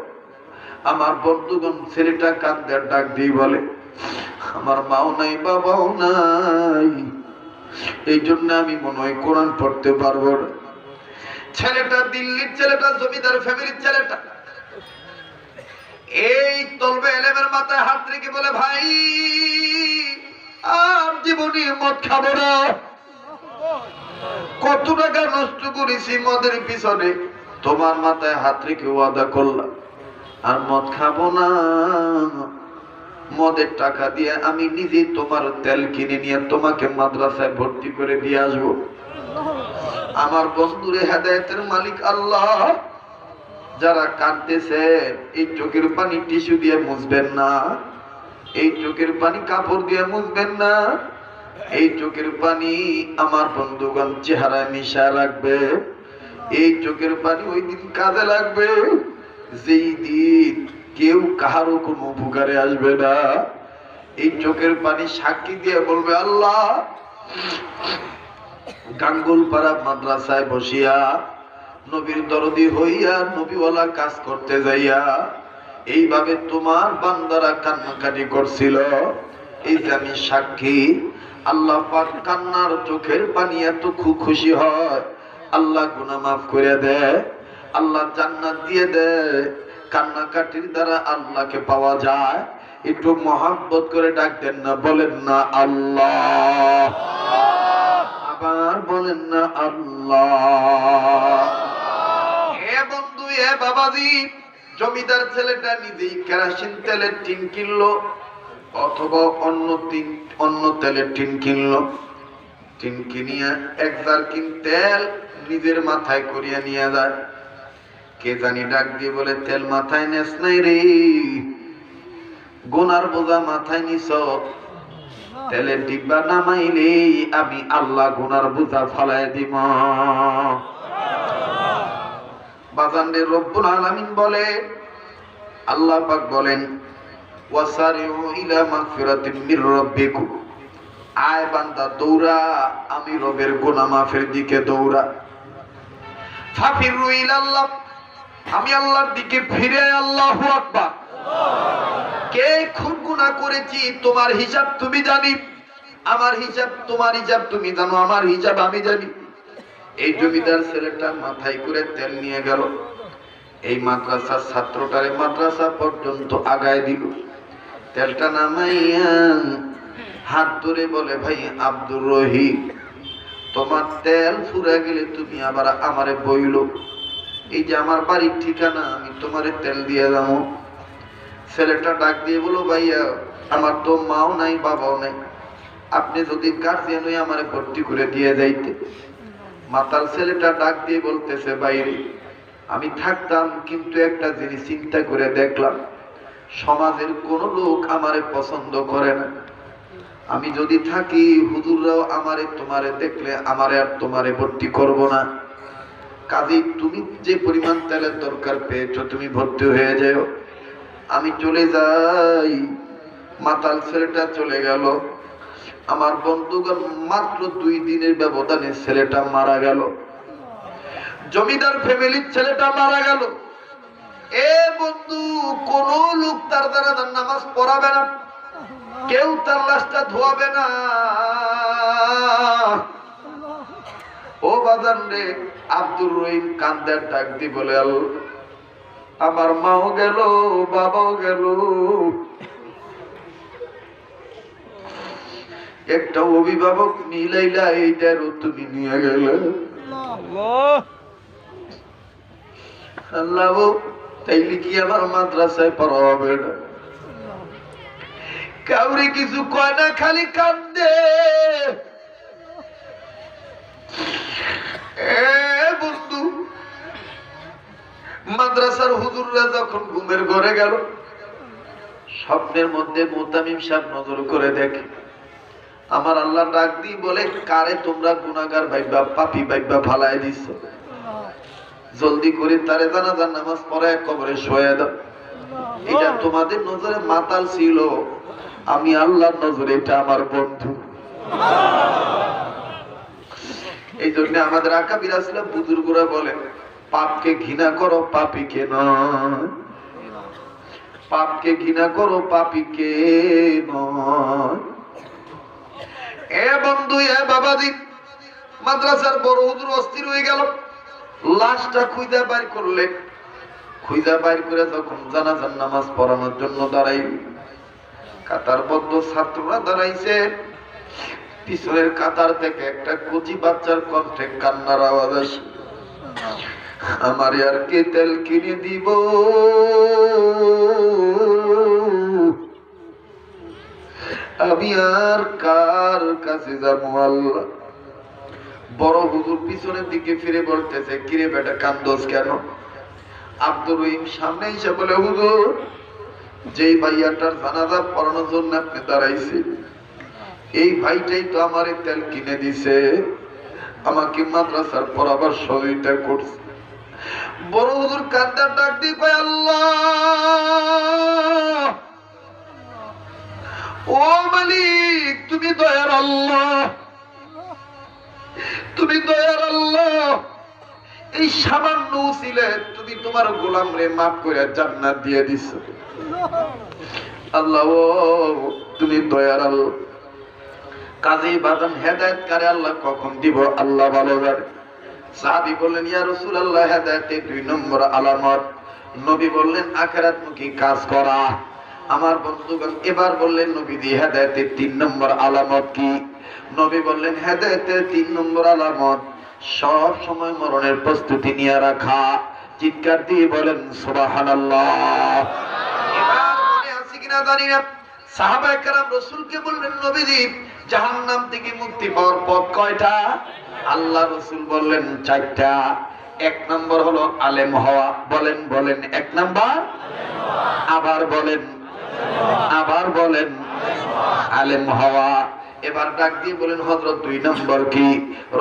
আমার বন্ধুগণ ছেলেটা কান্দে ডাক দিয়ে বলে, আমার মাও নাই বাবাও নাই, এই জন্য আমি মনে হয় কোরআন পড়তে পারবো না। ছেলেটা দিল্লির ছেলেটা, জমিদার ফ্যামিলির ছেলেটা, এই তলবে এলেমের মাথায় হাত রেখে বলে, ভাই আর জীবনে মদ খাবো না, কত টাকা নষ্ট করেছি মদের পিছনে, তোমার মাথায় হাত রেখে ওয়াদা করলাম আর মদ খাবো না। মদের টাকা দিয়ে আমি নিজে তোমার তেল কিনে নিয়ে তোমাকে মাদ্রাসায় ভর্তি করে দিয়ে আসবো। আমার বন্ধুরে হেদায়েতের মালিক আল্লাহ, যারা কাঁদতেছে এই চোখের পানি টিস্যু দিয়ে মুছবেন না, এই চোখের পানি কাপড় দিয়ে মুছবেন না, এই চোখের পানি আমার বন্ধুগণ চেহারায় মিশা রাখবে। এই চোখের পানি ওই দিন কাজে লাগবে যেই দিন কেউ কাহারও কোনো উপকারে আসবে না। এই চোখের পানি সাক্ষী দিয়ে বলবে, আল্লাহ গাঙ্গুলপাড়া মাদ্রাসায় বসিয়া নবীর দরদি হইয়া নবীওয়ালা কাজ করতে যাইয়া এইভাবে তোমার বান্দারা কান্নাকাটি করছিল, এই যে আমি সাক্ষী। আল্লাহ পাক কান্নার চোখের পানি এত খুব খুশি হয়, আল্লাহ গুনাহ মাফ করে দেয়, আল্লাহ জান্নাত দিয়ে দেয়। কান্নাকাটির দ্বারা আল্লাহকে পাওয়া যায়। একটু মহব্বত করে ডাক দেন না, বলেন না আল্লাহ, আবার বলেন না আল্লাহ। হে বন্ধু, হে বাবাজি, জমিদার ছেলেটা নিজেই কেরোসিন তেলের টিন কিনলো অথবা অন্য তেলের টিন কিনলো। টিন কিনিয়া 1 জারকিন তেল নিজের মাথায় করিয়া নিয়ে যায়। কে জানি ডাক দিয়ে বলে, তেল মাথায় নেস নাই রে, গুনার বোঝা মাথায় নিছ, তেলের ডিব্বা নামাইলে আমি আল্লাহ গুনার বোঝা ফালাই দিব। বাজানরে রব্বুল আলামিন বলে, আল্লাহ পাক বলেন, ওয়াসারিউ ইলা মাগফিরাতিন মির রাব্বিকুম, আয় বান্দা দৌড়া আমি রবের গুনাহ মাফের দিকে দৌড়া। ফাফিরু ইলাল্লাহ, আমি আল্লাহর দিকে ফিরে। আল্লাহু আকবার। কে খুব গুনাহ করেছি তোমার হিসাব তুমি জানি, আমার হিসাব তোমার হিসাব তুমি জানো, আমার হিসাব আমি জানি। এই জমিদার ছেলেটা মাথায় করে তেল নিয়ে গেল, এই মাদ্রাসার ছাত্রটারে মাদ্রাসা পর্যন্ত আগায় দিল। তেলটা নামাইয়া হাত ধরে বলে, ভাই আব্দুর রহিম, তোমার তেল ফুরে গেলে তুমি আবার আমারে বইলো, এই যে আমার বাড়ির ঠিকানা, আমি তোমারে তেল দিয়ে যাবো। ছেলেটা ডাক দিয়ে বলো, ভাইয়া আমার তো মাও নাই বাবাও নাই, আপনি যদি গার্জিয়ান হয়ে আমারে ভর্তি করে দিয়ে যাইতে। মাতাল ছেলেটা ডাক দিয়ে বলতেছে, বাইরে আমি থাকতাম, কিন্তু একটা জিনিস চিন্তা করে দেখলাম, সমাজের কোন লোক আমারে পছন্দ করে না। আমি যদি থাকি হুজুররাও আমারে তোমারে দেখলে আমারে আর তোমারে ভর্তি করব না। কাজেই তুমি যে পরিমাণ তেলের দরকার পেয়েছো তুমি ভর্তি হয়ে যাও, আমি চলে যাই। মাতাল ছেলেটা চলে গেল। আমার বন্ধুগণ, মাত্র 2 দিনের ব্যবধানে ছেলেটা মারা গেল। জমিদার ফ্যামিলির ছেলেটা মারা গেল। এ বন্ধু, কোন লোক তার দ্বারা নামাজ পড়াবে না, কেউ তার লাশটা ধোয়াবে না। ও বাজান রে, আব্দুর রহিম কান্দার ডাক দি বলে, আমার মাও গেল বাবাও গেল, একটা অভিভাবক মিলাইলা এইটারও তুমি নিয়ে গেলে। আল্লাহ, তাইলে কি আমার মাদ্রাসায় পড়া হবে না? কাউরে কিছু কয় না, খালি কান্দে। বন্ধু, মাদ্রাসার হুজুররা যখন ঘুমের ঘরে গেল, স্বপ্নের মধ্যে মুতামিম সাহেব নজর করে দেখে, আমার আল্লাহ ডাক দিয়ে বলে, কারে তোমরা গুনাহগার ভাইবা পাপী ভাইবা ফালায় দিচ্ছ, জলদি করে তারে জানাজার নামাজ পড়ায় কবরে শোয়া দাও। এটা তোমাদের নজরে মাতাল ছিল, আমি আল্লাহর নজরে এটা আমার বন্ধু। এই জন্য আমাদের আকাবির আসলাম বুজুর্গরা বলেন, পাপকে ঘৃণা করো, পাপীকে নয়। পাপকে ঘৃণা করো, পাপীকে নয়। এ বন্ধু, এ বাবাজি, মাদ্রাসার বড় হুজুর অস্থির হয়ে গেল। লাশটা খুঁজে বাইর করলেন। খুঁজে বাইর করে যখন জানাজার নামাজ পড়ানোর জন্য দাঁড়াই, কাতারবদ্ধ ছাত্ররা দাঁড়াইছে। পিছনের কাতার থেকে একটা কচি বাচ্চার কণ্ঠে কান্নার আওয়াজ আসে, আমার আর কে তেল কিনে দিব, আমি আর কার কাছে যাবো আল্লাহ। বড় হুজুর পিছনের দিকে ফিরে বলতেছে, কিরে বেটা কান্দোস কেন? আব্দুর রহিম সামনে এসে বলে, হুজুর, যেই ভাইয়াটার জানাজা পড়ানোর জন্য আপনি দাঁড়াইছে, এই ভাইটাই তো আমার তেল কিনে দিছে, আমাকে মাদ্রাসার পড়াবার সহযোগিতা করছে। বড় হুজুর কান্দার ডাক দিয়ে কয়, আল্লাহ, ও মালিক, তুমি দয়ার আল্লাহ, তুমি দয়ার আল্লাহ। এই সামান্য উসিলে তুমি তোমার গোলাম রে মাফ করে জান্নাত দিয়ে দিছো। আল্লাহ, তুমি দয়ার আল্লাহ। কাজী বাজান, হেদায়েত কারে আল্লাহ কখন দিব আল্লাহ ভালো জানে। সাহাবী বললেন, ইয়া রাসূলুল্লাহ, হেদায়েতের 2 নম্বর আলামত। নবী বললেন, আখিরাতমুখী কাজ করা। আমার বন্ধুগণ এবার বললেন, নবীজি, হেদায়েতের 3 নম্বর আলামত কি? নবী বললেন, হেদায়েতের 3 নম্বর আলামত সব সময় মরণের প্রস্তুতি নিয়ে রাখা। চিৎকার দিয়ে বলেন সুবহানাল্লাহ। এবার মনে আছে কিনা জানি না, সাহাবায়ে কেরাম রাসূলকে বললেন, নবীজি, জাহান্নাম থেকে মুক্তি পাওয়ার পথ কয়টা? আল্লাহ রাসূল বললেন 4টা। 1 নম্বর হলো আলেম হওয়া। বলেন বলেন, 1 নম্বর। আবার বলেন, আবার বলেন, আলেম হওয়া। এবার ডাক দিয়ে বলেন, হযরত 2 নম্বর কি?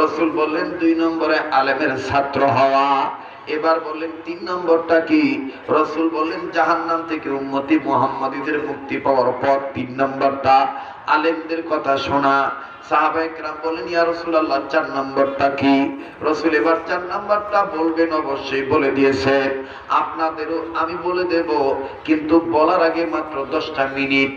রাসূল বললেন, 2 নম্বরে আলেমের ছাত্র হওয়া। এবার বললেন, 3 নম্বরটা কি? রাসূল বললেন, জাহান্নাম থেকে উম্মতি মুহাম্মাদীদের মুক্তি পাওয়ার পথ 3 নম্বরটা আলেমদের কথা শোনা। সাহাবায়ে কেরাম বলেন, ইয়া রাসূলুল্লাহ, 4 নম্বরটা কি? রাসূল এবার 4 নম্বরটা বলবেন, অবশ্যই বলে দিয়েছে। আপনাদেরও আমি বলে দেব, কিন্তু বলার আগে মাত্র 10টা মিনিট